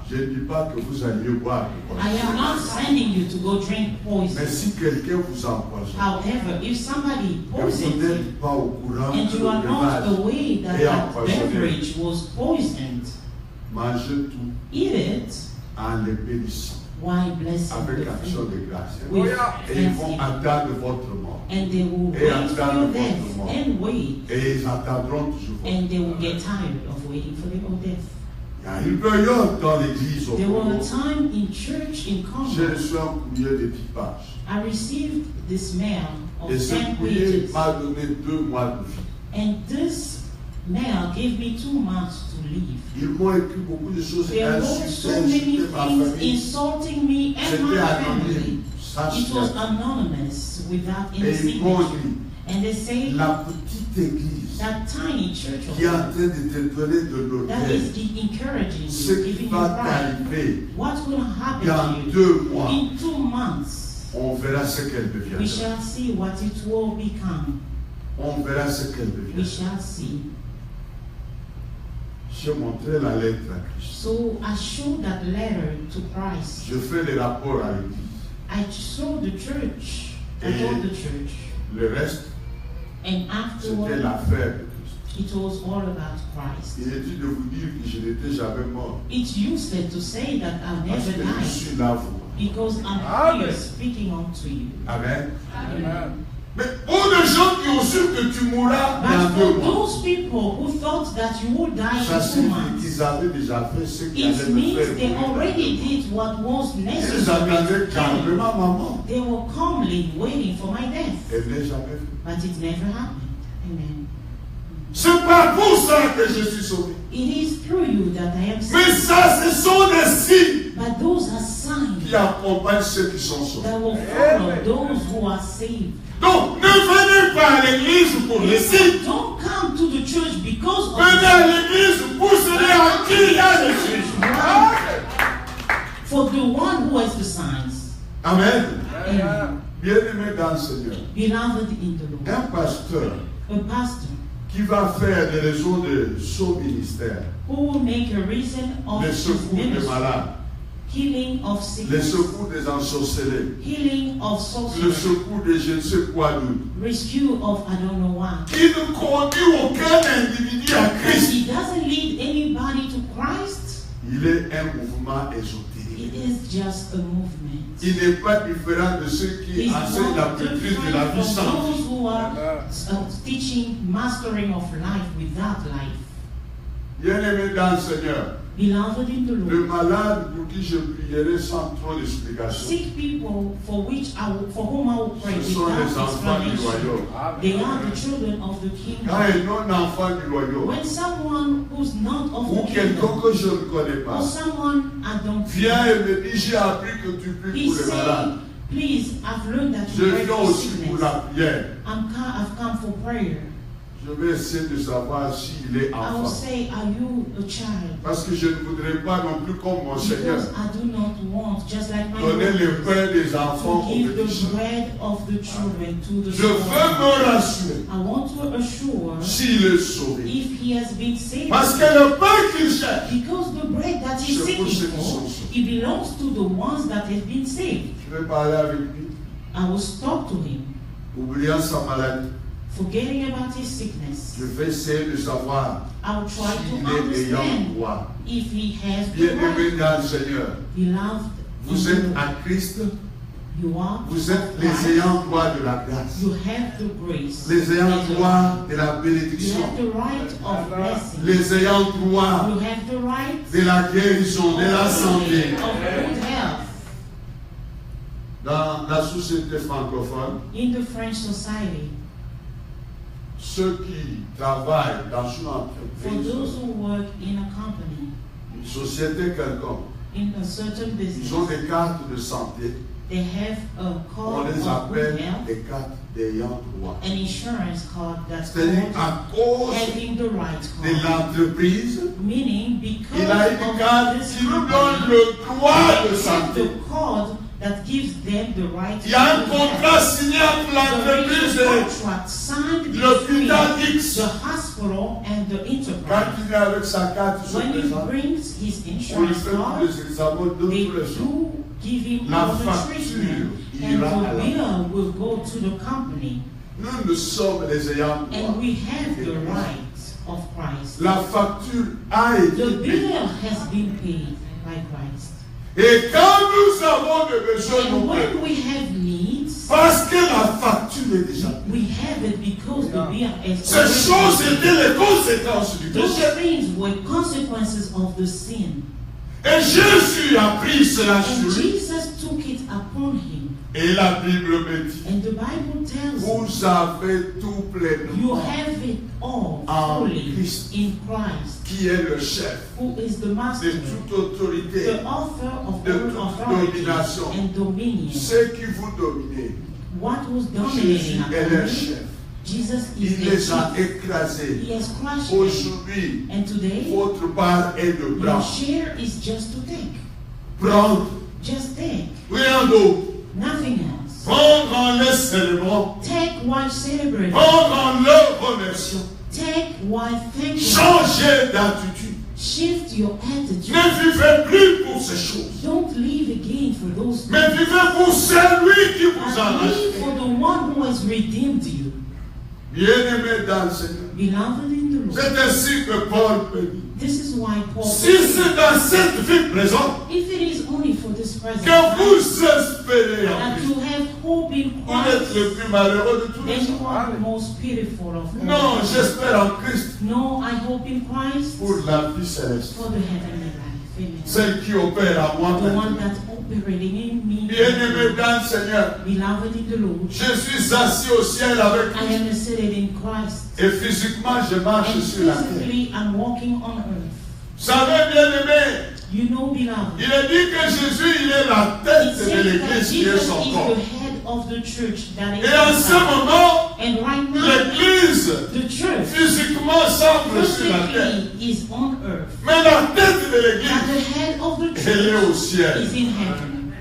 Je ne dis pas que vous alliez boire du I poison. am not sending you to go drink Mais poison. si quelqu'un vous empoisonne, However, if somebody et vous poisons you, n'êtes pas au courant and que you le are not breuvage aware that est that empoisonné, beverage was poisoned, mangez tout eat it en les bénissant while blessing avec the action food de grâce. with Et ils vont thanksgiving. attendre votre mort. And they will Et wait for attendre your votre death mort. and wait, Et ils attendront toujours votre and they will mort. get tired of waiting for their own death. Il y a une période dans l'église au There was Congo. a time in church in J'ai Congo, reçu un courrier d'équipage. I received this mail of Et ce 10 courrier pages, m'a donné 2 mois de vie. and this mail gave me 2 months to leave. Ils m'ont écrit beaucoup de choses They wrote so insultées, many insulté ma things famille. insulting me and C'était my anonyme, family. sans It was signature. anonymous without any Et ils m'ont signature. dit, And they say la petite église that tiny church of qui est en God, train de te donner de that l'hôtel, is the encouraging ce you, qui giving you va pride. t'arriver What's going to happen dans to you 2 mois, in 2 months? on verra ce qu'elle We deviendra. shall see what it will become. On verra ce qu'elle We deviendra. shall see. J'ai montré la lettre à Christ. So I showed that letter to Christ. Je fais les rapports à l'église. I showed the church. I told the church. Le reste, And c'était afterward, l'affaire de Christ. it was all about Christ. Inutile de vous dire que je n'étais jamais mort. It's useless to say that I'll Parce never que je die suis là pour moi. because I'm Amen. here speaking unto you. Amen. Amen. Mais pour les gens qui ont su que tu mourras dans But 2 for mois, those people who thought that you would die ça in 2 signifie months, qu'ils avaient déjà fait ce qu'ils it allaient me means faire. they mourir. already did what was Ils necessary. attendaient to kill me. calmement maman. They were calmly waiting for my death, Elle n'est jamais venue. but it never happened. Amen. C'est pas pour ça que je suis sauvé. It is through you that I am Mais saved. ça, ce sont des signes But those are signs qui accompagnent ceux qui sont sauvés. that will follow those who are saved. Donc, ne venez pas à l'église pour les signes. Don't come to the church because of Venez à l'église pour celui à qui il y a les signes. for the one who has the signs. Amen. Amen. Bien-aimé dans le Seigneur, Beloved in the Lord, un pasteur a pastor qui va faire des raisons de son ministère, who will make a reason of de his secours de ministry malades, healing of les sickness, secours des ensorcelés, healing of le sorcery, secours de je ne sais quoi d'autre, rescue of I don't know what. qui ne conduit aucun individu à And Christ. he doesn't lead anybody to Christ. Il est un mouvement It ésotérique. is just a movement. Il n'est pas différent de ceux qui It's enseignent la not maîtrise de la different vie from sans those vie. who are teaching mastering of life without life. Bien-aimés dans le Seigneur, Beloved in the le Lord, malade pour qui je prierai sans trop d'explications, sick people for whom I will pray ce sont les without enfants du explanation. royaume. They are the children of the kingdom. Quand un non-enfant du royaume, When someone who's not of ou the quelqu'un kingdom, que je ne connais or pas, someone I don't vient know, et me dit, j'ai appris que tu pries he pour les malades. say, please, I've learned that Je you pray viens for aussi pour sickness. la prière. I've come for prayer. Je vais essayer de savoir s'il est I will enfant. say, are you a child? Parce que je ne voudrais pas non plus comme mon Seigneur Because I do not want, just like my donner le Lord, pain des enfants to aux give the petits. bread of the children to the Je veux small. me rassurer I want to assure s'il est sauvé. if he has been saved. Parce que le pain qu'il cherche, Because the bread that he's C'est pour ceux seeking qui sont for, sauvés. it belongs to the ones that have been saved. je vais parler avec lui, I will talk to him, oubliant sa maladie. forgetting about his sickness. Je vais essayer de savoir I will try to s'il est ayant understand droit. if he has the Bien-aimé right. dans le Seigneur, Beloved, vous in êtes the Lord, à Christ, you are vous êtes of les Christ. ayants droit de la grâce, You have the grace. les ayants and the droit right. de la You bénédiction, have the right of blessing. les ayants droit You have the right de la guérison, de la santé. of good health. Dans la société francophone, In the French society, ceux qui travaillent dans une for entreprise, those who work in a company, une société quelconque, in a certain ils ont business, des cartes de santé, they have a on card les of appelle good health, des cartes d'ayant droit. an insurance card that's C'est-à-dire called à cause having the right de card. l'entreprise, Meaning, because il a une carte of this qui lui donne company, le droit de they have santé. the card that gives them the right Il y a un to contrat signé entre There l'entreprise is a et contract signed between l'hôpital X. the hospital and the Quand enterprise. il est avec sa carte, il se When he présente. brings his On lui insurance fait tous card, les examens de they tous les jours. do give him La all the facture treatment, and ira à the la- bill will go to the company, Nous sommes les ayants droit. and we have the right of Christ. La facture a été The payée. bill has been paid by Christ. Et quand nous avons des besoins, And nous payons. when we have needs, Parce que la facture est déjà payée. we have it because the bill is Ces already choses paid. étaient les conséquences du Those péché. things were consequences of the sin. Et Jésus a pris cela And sur lui. Jesus took it upon him. Et la Bible me dit, And the Bible tells us, vous avez tout you pleinement, have it all En fully Christ. in Christ, qui est le chef who is the de master, toute autorité. the author of de all toute authority domination. and dominion. Ceux qui vous dominez, What was Jésus dominating est upon le him? chef. Jesus Il is the les a chief. écrasés. He has crushed them. Aujourd'hui, And today, votre part est de your blanc. share is just to take. Prendre, Just take. rien d'autre. Nothing else. Prendre en les célébrant. Take while celebrating. Prendre en leur remerciant. Take while thanking. Changer d'attitude. Shift your attitude. Ne vivez plus pour ces choses. Don't live again for those things. Mais vivez pour celui qui vous a And live racheté. for the one who has redeemed you. Bien-aimé dans le Seigneur. Beloved in the Lord. C'est ainsi que Paul peut dire. This is why Paul Si c'est dans cette vie présente if it is only for this present que time, vous espérez en that Christ, you have hope in vous êtes le Christ, plus malheureux de tous les then you gens. are the most pitiful of all. Non, j'espère en Christ No, I hope in Christ pour la vie céleste. for the heavenly life. Amen. Celle qui opère à moi The one maintenant. that's operating in me. Bien-aimé dans le Seigneur, Beloved in the Lord. je suis assis au ciel avec I Christ am seated in Christ. et physiquement je marche And sur la terre. physically I'm walking on earth. Vous savez, bien-aimé, You know, beloved. il est dit que Jésus, il est la It tête de says that l'église qui est Jesus son is corps. the head of the church that is Et en ce inside. moment, And right now, l'église the church physiquement semble sur la terre. physically is on earth. Mais la tête de And l'église, the head of the elle est au church ciel. is in heaven.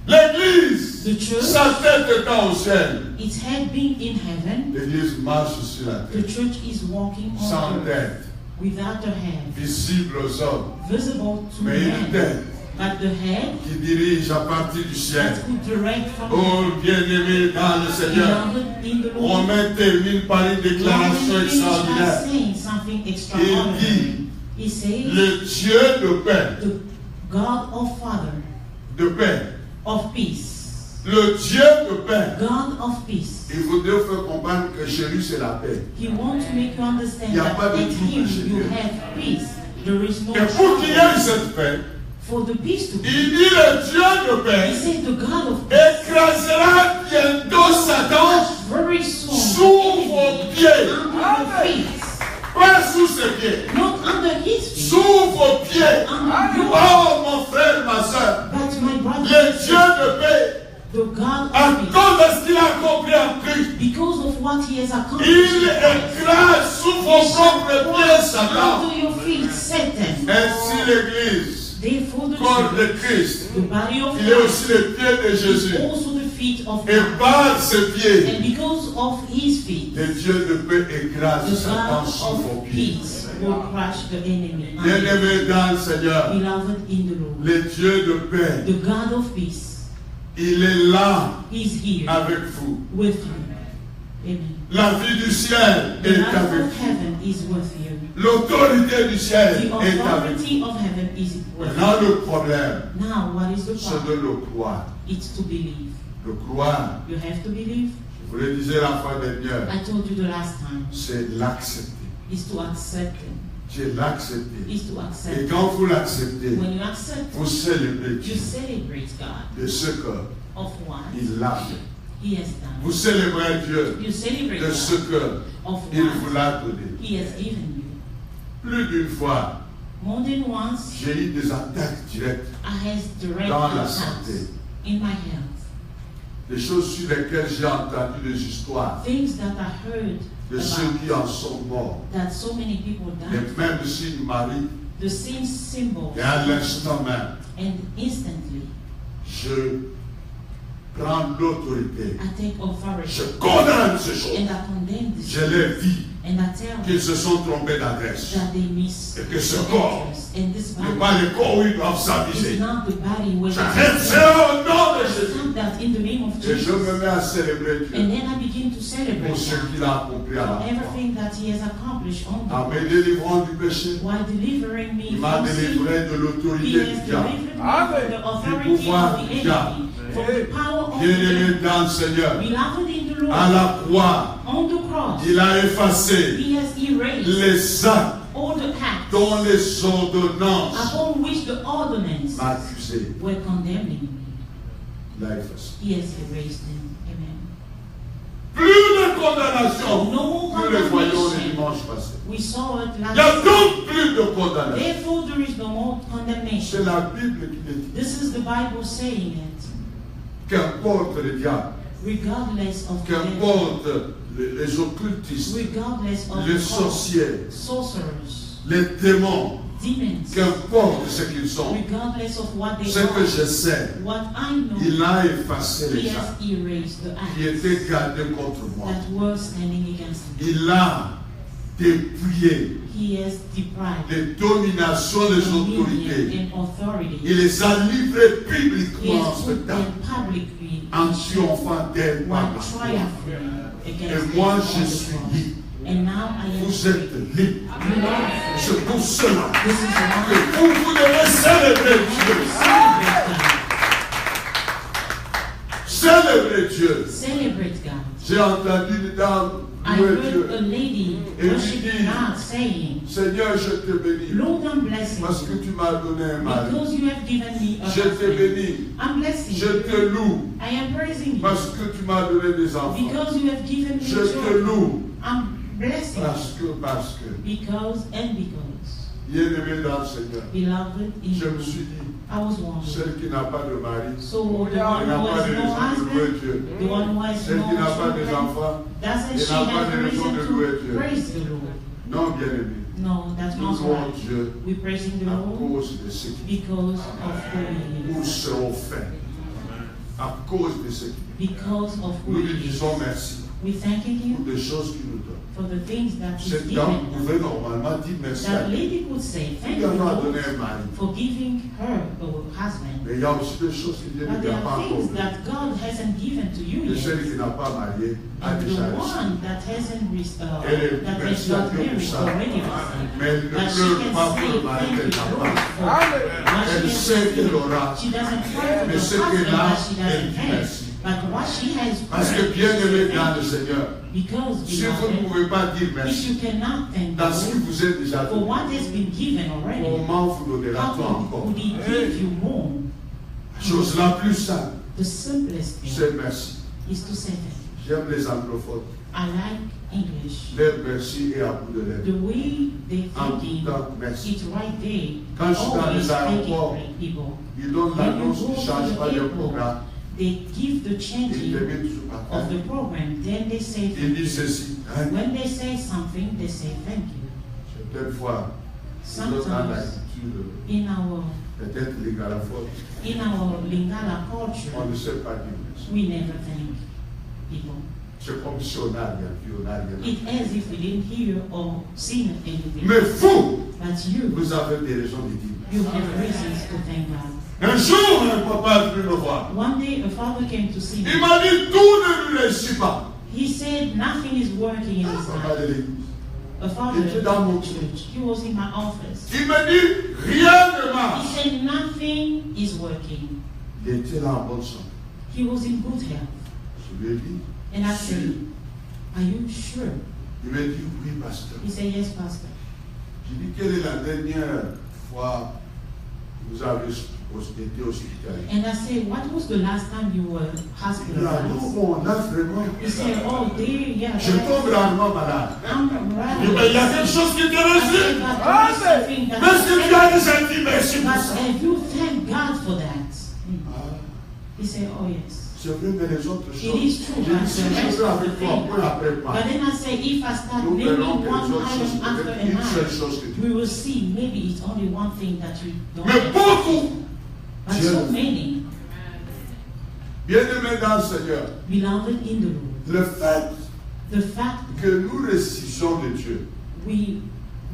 L'église, The church, sa tête étant au ciel. its head being in heaven, L'église marche sur la the terre. church is walking Sans on earth tête, without a head, visible aux hommes. visible to Mais une men, tête but the head qui dirige à partir du ciel. that could direct from Oh, bien-aimé dans le Seigneur, beloved in the Lord. Romain termine par une déclaration Romans finished by extraordinaire. saying something Il extraordinary. dit, He says, le Dieu de paix, the God of Father de paix, of peace. le Dieu de paix. God of peace. Il voudrait faire comprendre que chez lui c'est la paix. He wants to make you understand Il y a that pas de in trouble Him chez you Dieu. have peace. There is no Et pour qu'il y ait trouble. cette paix, For the peace to be, il dit le Dieu de He paix said the God of peace écrasera bientôt Satan very soon sous vos pieds. under your feet. Pas sous ses pieds, Not under His feet. sous vos pieds. Under your Oh mon frère, ma soeur, But my brother, le Dieu de paix, the God à of peace, cause de ce qu'il a accompli en Christ, because of what He has accomplished, il écrase sous vos propres pieds Satan. under your feet, Satan. Ainsi l'Église, Therefore, the corps de church, Christ, the body of il est Christ, aussi le pied de is Jésus. also the feet of Et God. par ses pieds, And because of His feet, le Dieu de paix écrase the Satan God sous vos of pieds. peace will crush the enemy. Bien-aimé dans le Seigneur, Beloved in the Lord, le Dieu de paix, the God of peace il est là is here avec vous. with you. Amen. La vie du ciel The est life avec of vous. heaven is with you. L'autorité du ciel The est avec vous. authority of heaven is with you. Maintenant, le problème, Now, what is the c'est de problem? le croire. It's to believe. Le croire, You have to believe. je vous le disais la fois dernière, I told you the last time. c'est l'accepter. Is to accept Him. C'est l'accepter. Is to accept Et Him. quand vous l'acceptez, When you accept vous Him, célébrez you Dieu celebrate God de ce que of what il a fait. He has done. Vous célébrez Dieu You celebrate de ce God que of il vous what l'a donné. He has given you. Plus d'une fois, More than once, j'ai eu des attaques directes, I has direct Dans la attacks santé. in my health. des choses sur lesquelles j'ai entendu des histoires Things that I heard de ceux about qui en sont morts. that so many people Et died. même si Marie, The same symbol. et à l'instant même, And instantly, je prends l'autorité. I take authority. Je condamne ces choses. And I condemn this. Je les vis And I tell them qu'ils se sont trompés d'adresse. that they miss Et que ce the corps address. And this n'est body pas le corps où ils doivent is s'aviser. not the body where J'arrête ça au nom de I Jésus. stop that in the name of Et je Jesus. me mets à célébrer Dieu And then I begin to celebrate pour ce God qu'il a accompli à for la croix. everything that He has accomplished on En the me délivrant du péché, while delivering me il m'a from sin. délivré de He l'autorité has du diable. delivered me from the authority of pouvoir the du diable. enemy, from the power of the Bien-aimé enemy. dans le Seigneur, Beloved in the à Lord, la croix, on the cross, il a effacé He has erased les actes all the acts dont les ordonnances upon which the ordinance m'accusaient. were condemning me. Il a effacé. He has erased them. Amen. Plus de condamnation. No more Nous le voyons le condemnation. dimanche passé. We saw it Il n'y a last donc plus de condamnation. Therefore, there is no more C'est condemnation. la Bible qui le dit. This is the Bible saying it. Qu'importe le diable, Regardless of the devil, qu'importe les occultistes, regardless of les the sorciers, sorcerers, les démons, demons, qu'importe ce qu'ils sont, regardless of what they ce que are, je sais, what I know, il a effacé He les has actes erased the qui acts étaient gardés contre moi. that were standing against me. Il a dépouillé He has deprived les dominations des dominion autorités. and authority. Il les a livrés He publiquement en has put spectacle, them publicly en triomphant d'elle par while la foi. triumphing against Et moi, them je on the suis cross. libre. And now I am Vous free. êtes libre. You are free. C'est pour cela This is why que vous devez célébrer Dieu. celebrate Célébrer Dieu. God. Celebrate God. J'ai entendu une dame I louer heard a Dieu. lady Et worshiping lui dit, God saying, Seigneur, je te bénis Lord, I'm blessing parce que you tu m'as donné un mari. because you have given me a Je te husband. bénis. I'm blessing Je you. te loue I am praising you parce que tu m'as donné des enfants. because you have given me Je te children. loue I'm blessing you parce que, because bien-aimé dans le Seigneur, beloved in je me you. suis dit, I was wondering. celle qui n'a pas de mari, So the qui one n'a who pas has de no raison de louer husband, Dieu, the one who has celle no qui n'a pas des children, enfants, doesn't et she n'a pas have de a raison reason de louer to Dieu. praise the Lord? Non, bien-aimé, No, that's nous not louons right. Dieu We're praising the à Lord cause de ce qui because of who He nous is. serons faits. À cause de ce qui Because of who nous lui He is. disons merci. We thanking pour Him des choses qu'il nous donne. for the things that He's Cette dame given. pouvait normalement dire merci à That Dieu. lady could say, thank Il you, en a Lord, donné un mari. for giving her a husband. Mais il y a aussi des choses que Dieu ne But lui there a pas are encore things données. that God hasn't given to you Et yet. celle qui n'a pas marié a And the déjà reçu. one that hasn't Elle that has merci à not Dieu pour married ça. already Mais received. elle ne But she pleure can pas pour say le mari thank qu'elle you, n'a Lord, pas. for what Elle she sait has qu'elle received. aura. She doesn't pray for Mais the ce husband qu'elle a, that she elle doesn't dit have. merci. But what she has Parce que prayed, bien she aimé said dans thank le you. Seigneur, Because, si vous ne beloved, pouvez pas dire if merci you cannot thank dans ce que God vous êtes déjà for donné, what has been given already, comment vous donnera-t-on how encore? could He give you more? Chose la plus simple, The simplest thing c'est merci. is to say thank you. J'aime les anglophones. I like English. Leur merci est à bout de lèvres. The way they En tout thinking, temps, merci. it's right there. Quand je suis dans Always les aéroports, thanking people. Ils donnent l'annonce, ils ne changent pas leur programme. They give the Ils te changing mettent toujours par of terre. the program. Then they say Ils thank disent you. ceci. Hein? When they say something, they say thank you. Certaines fois, ils donnent dans Sometimes l'attitude, in our peut-être lingalaphone, Lingala on culture, ne sait pas dire merci. we never thank people. C'est comme si on n'a rien vu, on n'a rien It's vu. as if we didn't hear or seen anything. Mais vous, But you vous avez des raisons de dire have merci. reasons to thank God. Un jour, un papa est venu me voir. One day, a father came to see Il me. m'a dit, tout ne lui réussit pas. He said nothing is working in his Papa life. de l'église. A father Il était dans mon at church. He was in my office. Il me dit, rien ne He marche. said nothing is working. Il était là en bonne santé. He was in good health. Je lui ai dit, And I sûr. said, are you sure? Il m'a dit, oui, pasteur. He said, yes, pastor. J'ai dit, quelle est la dernière fois que vous avez été hospitalisé? And I said, what was the last time you were Il dit, ah hospitalized? non, on a vraiment. He said, oh dear, yeah. Je tombe rarement malade. I'm Il dit, mais il y a quelque chose qui te réussit. Mais est-ce que tu as déjà dit merci pour But ça? have you thank God for that? Ah, He said, oh yes. c'est vrai, mais les autres It choses. is true, J'ai but dit, si the je rest veux of the avec toi, thing. peu après But pas. then I say, if I start Nous naming verrons que one les autres choses, item after peut-être une seule another, chose que tu we will see maybe it's only one thing that you don't Mais beaucoup. But Dieu so le fait. many, Bien-aimés dans le Seigneur, beloved in the Lord, le fait the fact que nous récissons de Dieu we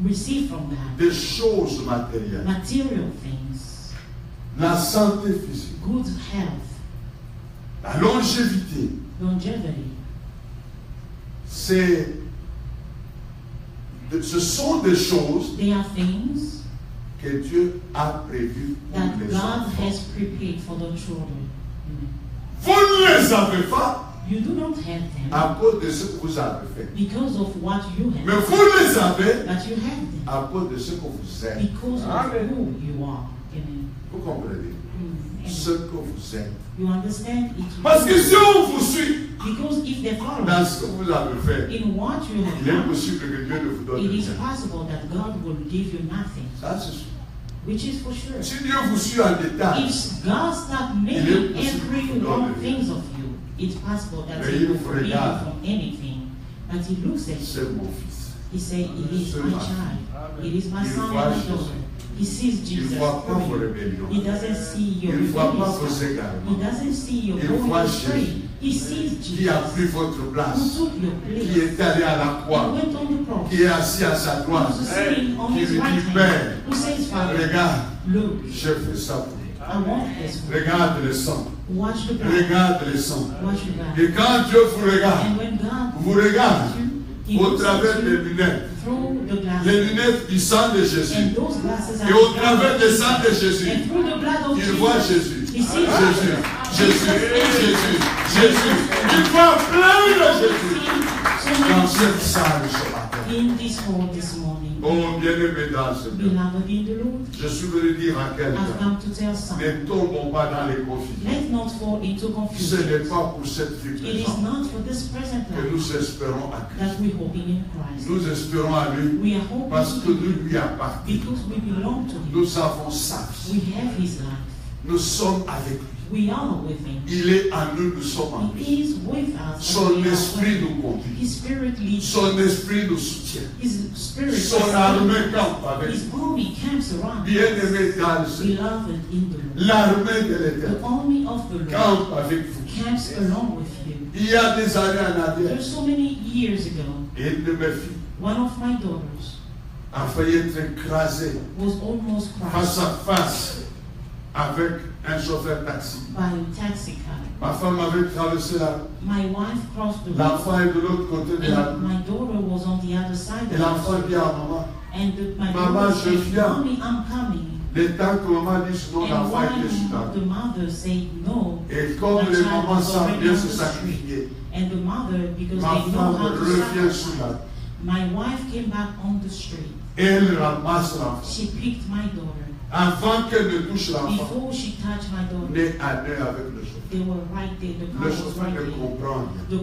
receive from that des choses matérielles, material things, la santé physique, good health, la longévité, longevity, ce sont des choses they are things que Dieu a prévues pour that les God enfants. has prepared for the children. Vous ne les avez pas You do not have them à cause de ce que vous avez fait. because of what you Mais have, vous les avez but you have them à cause de ce que vous êtes. because of Amen. who you are. Amen. Vous comprenez? Ce Amen. que vous êtes. You understand? It's Parce que si on vous suit because if they follow dans ce que vous avez fait, in what you have il est done, possible que Dieu ne vous donne it is rien. possible that God will give you nothing, Ça, c'est sûr. which is for sure. Si Dieu vous suit en détail, If God start making every wrong things of you, it's possible that Mais He il will vous forgive you regarde. from anything. But He looks at you. c'est mon fils. He said, "It is my child. It is my Il son voit and my Jésus. daughter." He sees Il ne Jesus. voit pas vos for you. rébellions. He doesn't see your Il ne voit pas rebellious vos stuff. He égarements. doesn't see your Il going voit astray. Jésus. He sees Qui a Jesus pris votre who place, took your qui place. est allé à la He croix, went on the cross. qui est assis à sa droite, Who's sitting on qui his lui right dit, hand. Père, Who says, Father, regarde, look, j'ai fait ça pour toi. I want this one. Regarde le sang. Watch the blood. Regarde le sang. Watch the blood. Et quand Dieu vous regarde, And when God vous regarde He au looks travers at des you lunettes, through the les glasses. lunettes du sang de Jésus. And those glasses are Et au travers du sang de Jésus, and through the blood of il voit Jésus. He sees Jésus, Jésus, Jésus, Jésus. Il voit plein de Jésus dans cette salle ce matin. in this hall this morning. Oh, bien-aimé dans le Seigneur, Beloved in the Lord, je suis venu dire à I've quelqu'un, come to tell some. ne tombons pas dans les confusions. Let's not fall into Ce confusion. n'est pas pour cette vie It is présente not for this present que life nous espérons à Christ. that we're hoping in Christ. Nous espérons à lui We are hoping parce que in nous Him lui appartenons. because we belong to Him. Nous avons sa vie. We have His life. Nous sommes avec lui. We are with Him. Il est en nous, nous sommes en lui. He is with us. and Son we are esprit with nous Him. conduit. His Spirit leads. Son esprit nous soutient. His Spirit. Son armée campe avec His nous. army camps around us. Bien-aimé dans le Seigneur, Beloved in the Lord. l'armée de The l'éternel army of the Lord campe avec vous. camps along with you. Il y a des années en arrière, There's so many years ago, une de mes filles one of my daughters a failli être écrasée was almost face crushed à face avec un chauffeur taxi. by a taxi cab. Ma femme avait traversé My wife crossed the road, l'enfant est de l'autre côté de la and rue. my daughter was on the other side Et of l'enfant the dit à maman, And my Maman, daughter je said, viens. Mommy, I'm coming. le temps que maman dit sinon And l'enfant était sur la while the rue. mother said no, Et comme the les child mamans was savent already bien on se the street. sacrifier, And the mother, because ma they know femme how to revient sur sacrifice, la rue. my wife came back on the street. Et elle ramasse l'enfant. She picked my daughter. Avant qu'elle ne touche l'enfant, Before she touched my daughter, nez à nez avec le chauffeur. they were right there. The car Le was chauffeur right ne there. comprend rien.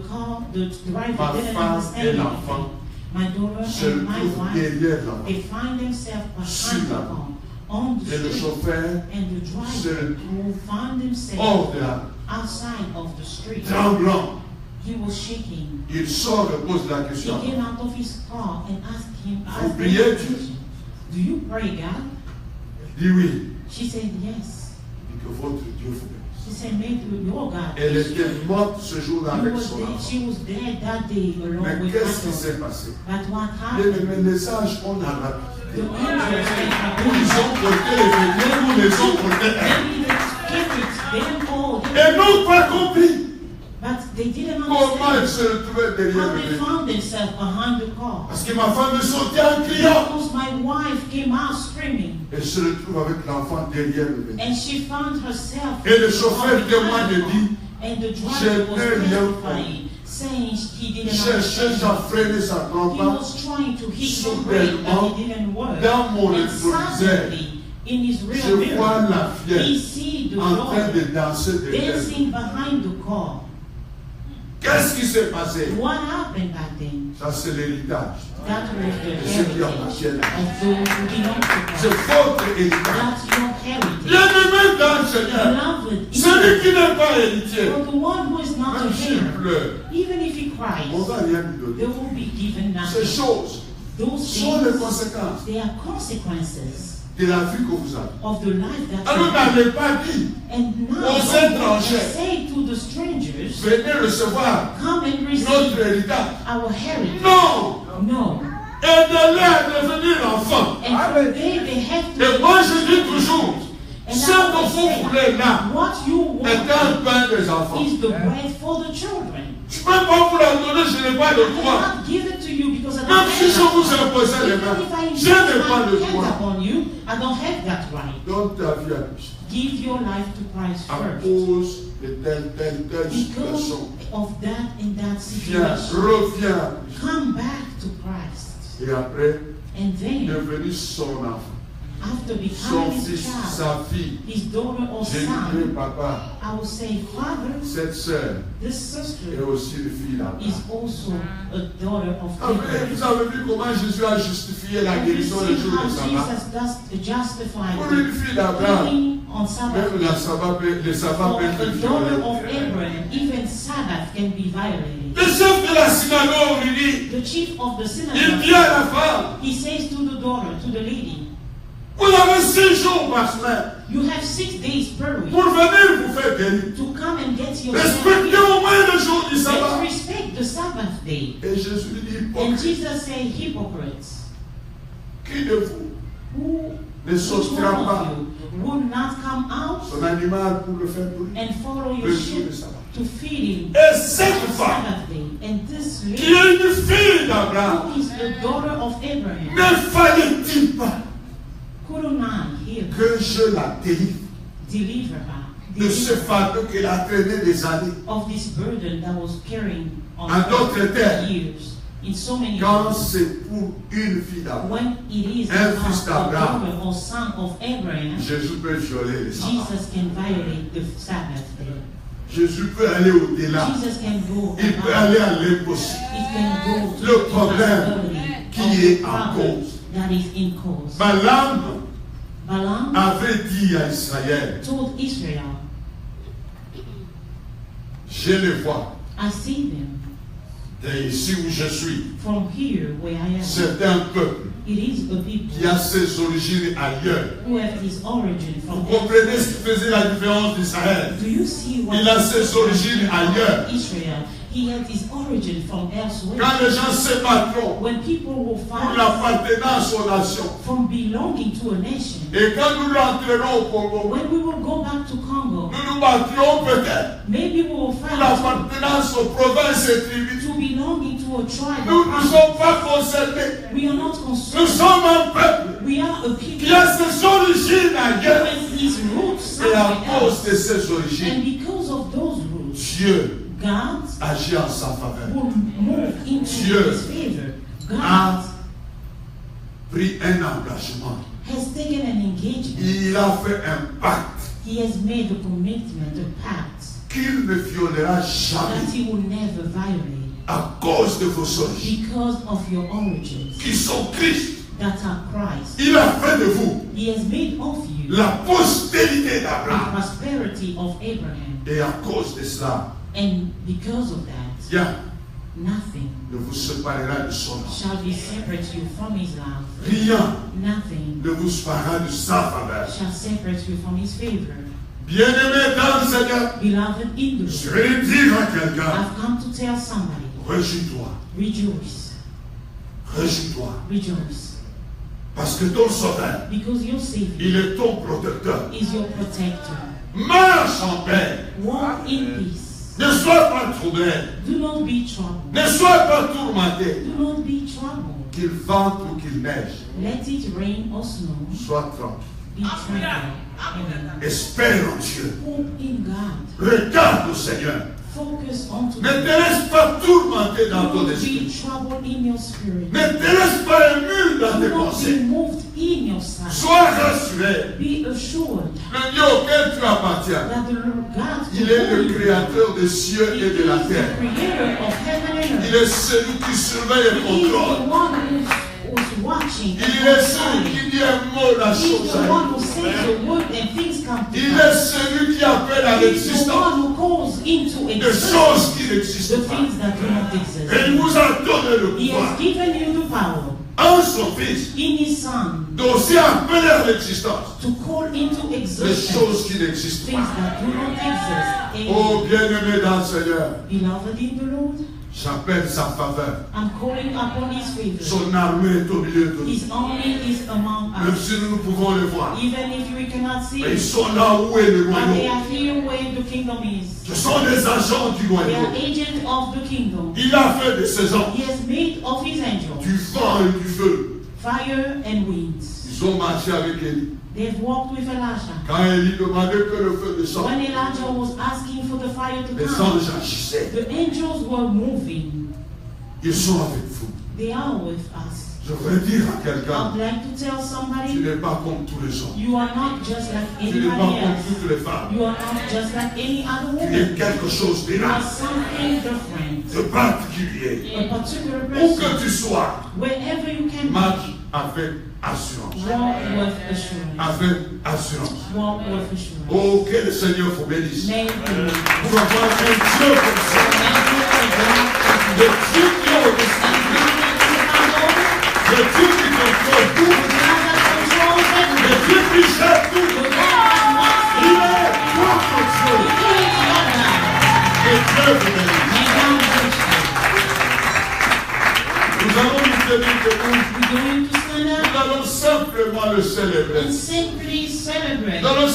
The driver Ma didn't femme understand et anything. l'enfant My daughter se and my trouvent wife, derrière l'enfant. they find themselves Sur behind the la car, on the Et le street, chauffeur and the se driver trouve found himself hors de la rue, outside of the street. tremblant. He was shaking. Il sort et pose la He question. came out of his car and asked him, Vous priez Dieu? do you pray God? Il dit oui. She said, yes. Et que votre Dieu vous bénisse. She said, may your God. Elle était morte ce jour-là He avec was son dead. enfant. She was dead that day along Mais with qu'est-ce qui my s'est daughter. passé? But what Les happened? messages, on a rapide. The angels came Nous ils ont porté les véniers, nous les ont portés. Maybe the spirits, they didn't all. Et nous pas compris But they didn't comment ils understand se retrouvaient derrière how le they véhicule. found themselves behind the car. Parce que ma femme est sortie en criant. Because my wife came out screaming. Elle se retrouve avec l'enfant derrière le véhicule. And she found herself. Et le chauffeur behind témoigne the et car. dit, And the je driver was n'ai rien testifying, saying he didn't il cherchait understand. à freiner sa He trompe. was trying to hit the Soudainement, brake, but it didn't work. dans mon And rétroviseur, suddenly, in his rear je vois mirror, la he fillette see the en train de daughter danser derrière lui. dancing behind the car. Qu'est-ce qui s'est passé? What happened back then? Ça, c'est l'héritage. That was the Et ceux qui heritage appartiennent à of those who belong to C'est God. votre héritage. That's your heritage. Bien-aimé dans le Seigneur, Beloved, celui qui n'est pas héritier, for the one who is not a même s'il heir, pleure, even if he on ne cries, va rien lui they donner. will be given Ces nothing. choses Those sont les things, conséquences they are consequences de la vie que vous avez. of the life that Alors you have. n'avez pas dit, And now, aux don't étrangers, say to the strangers, venez recevoir come and notre receive héritage. our heritage. Non! No. Aidez-les à devenir enfants. And today they have to. Et moi je dis toujours, And ce I que always vous say, voulez là what you est un want pain des enfants. is the bread for the children. Je ne peux pas vous la donner, je n'ai pas I le droit. cannot give it to you because I don't Même have si je that vous right. imposais les Even mains, if I je n'ai impose pas my le hands droit. upon you, I don't have that right. Donne ta vie à Christ. Give your life to Christ À first. cause de telle Because situation. of that in that Viens, situation, reviens à Christ. come back to Christ. Et après, And then, devenu son enfant, after son becoming his fils, child, sa fille. his daughter or J'ai dit, son, papa, I will say, Father, cette sœur this est sister aussi une fille là. is also a daughter of Abraham. Vous avez vu comment Jésus a justifié la And you guérison le see jour how du sabbat. Jesus does justify Pour une fille the d'Abraham, healing on Sabbath même la day. sabbat, le sabbat For peut a être daughter violé. of Abraham, even Sabbath can be violated. Le chef de la synagogue lui dit, The chief of the il synagogue, dit à la femme, he says to the daughter, to the lady, vous avez 6 jours par semaine you have 6 days per week pour venir vous faire guérir. to come and get your Respectez au moins le jour du Let's sabbat. respect the Sabbath day. Et Jésus lui dit, And hypocrite, Jesus said, hypocrites, qui de vous who ne which sortira one pas of you would not come out son animal pour le faire brûler and follow le your jour sheep du sabbat? to feed him Et on cette femme, Sabbath day? And this qui lady, est une fille d'Abraham, who is the daughter of Abraham, ne fallait-il pas could not hear que je la délivre deliver her de ce fardeau qu'elle a traîné des années? of this burden that was carrying on En d'autres her termes, for years in so many quand years. c'est pour une fille d'Abraham, When it is Un about fils a d'Abraham. daughter or son of Abraham, Jésus peut violer les sabbats. Jesus can violate the Sabbath day. Jésus peut aller au-delà. Jesus can go Il peut about. aller à l'impossible. It can go to Le the problème impossibility qui of est the en problem cause. that is in cause. Balaam Balaam avait dit à Israël, told Israel, je les vois I see them d'ici où je suis. from here where I am. C'est un peuple It is a qui people a ses origines ailleurs. who have his origin Vous from comprenez ce qui faisait la différence d'Israël? Do you see what Il a ses origines ailleurs. Israel? He had his origin from elsewhere. Quand les gens se battront When people will pour fight l'appartenance aux nations. from belonging to a nation, Et quand nous rentrerons au Congo, when we will go back to Congo, nous nous battrons peut-être maybe we will pour fight l'appartenance aux provinces et tribus. to belonging to a tribe. Nous or ne province. sommes pas concernés. We are not Nous concerned. sommes un peuple We are a qui people a ses origines ailleurs. with his roots Et à somewhere cause else. de ces origines, And because of those roots, Dieu God agit en sa faveur. will move into Dieu his favor. God a pris un engagement. has taken an engagement. Il a fait un pacte He has made a commitment, a pact, qu'il ne violera that jamais he will never violate à cause de vos origines, because of your origins qui sont Christ. that are Christ. Il a fait de vous He has made of you la postérité the d'Abraham. prosperity of Abraham. Et à cause de cela, And because of that, rien nothing ne vous séparera de son nom. shall be separate you from his love. Rien Nothing ne vous séparera de sa faveur. shall separate you from his favor. Bien-aimé dans le Seigneur, Beloved in the je Lord, vais dire à quelqu'un, I've come to tell somebody, réjouis-toi, rejoice, réjouis-toi. rejoice. Parce que ton sauveur, Because your Savior il est ton protecteur. is your protector. Marche en paix. Walk in peace. Ne sois pas troublé. Do not be troubled. Ne sois pas tourmenté. Do not be troubled. Qu'il vente ou qu'il neige, Let it rain or snow. sois tranquille. Be tranquil. Amen. Espère en Dieu. Hope in God. Regarde au Seigneur. Focus on to Ne te laisse pas tourmenter dans Do ton not esprit. be troubled in your spirit. Ne te laisse pas ému dans Do tes not be pensées. moved in your sight. Sois rassuré. Be assured Le Dieu auquel tu appartiens, that the Lord God il est le who créateur des cieux He et de la is the terre. creator of heaven and Il earth. est celui qui surveille et He is the contrôle. one who's watching and Il est celui controlling. qui dit un mot, la He is chose the arrive. one who says the word and things come to Il est pass. celui qui appelle à He is the l'existence one who calls into des existence choses qui the n'existent pas. things that do not Et il exist. vous a donné le He pouvoir, has given you the power en son Fils, in His Son d'aussi appeler à l'existence to call into les existence choses qui n'existent things pas. that do not exist. Oh bien-aimé dans le Seigneur, Beloved in the Lord, j'appelle sa faveur. I'm calling upon His favor. Son armée est au milieu de nous. His army is among Même us. si nous ne pouvons le voir. Even if we cannot see Mais ils it, sont là où est le but they royaume. are here where the kingdom is. Ce sont des agents du They are royaume. agents of the kingdom. Il a fait de ces gens He has made of His angels du vent et du feu. fire and winds. Ils ont marché avec Élie. They've walked with Elijah. Quand Élie demandait que le feu descende, When Elijah was asking for the fire to les come, anges agissaient. the angels were moving. Ils sont avec vous. They are with us. Je veux dire à I'd quelqu'un, like to tell tu somebody, n'es pas comme tous les gens. you are not just like Tu n'es pas anybody comme else. toutes les femmes. You are not just like any other Tu woman. es quelque chose You are d'énorme, something different. de particulier. A particular Où que person. tu sois, Wherever you can marche avec assurance. walk with assurance. Avec assurance. Walk with assurance. Oh, que le Seigneur vous bénisse. May the Lord Pour avoir un Dieu comme ça. Le Dieu qui est au-dessus. Le Dieu qui contrôle tout. Le Dieu qui gère tout. Il est votre Dieu. Et Dieu vous bénisse. Nous allons nous tenir debout. Nous allons simplement le célébrer. Simply celebrate. Nous allons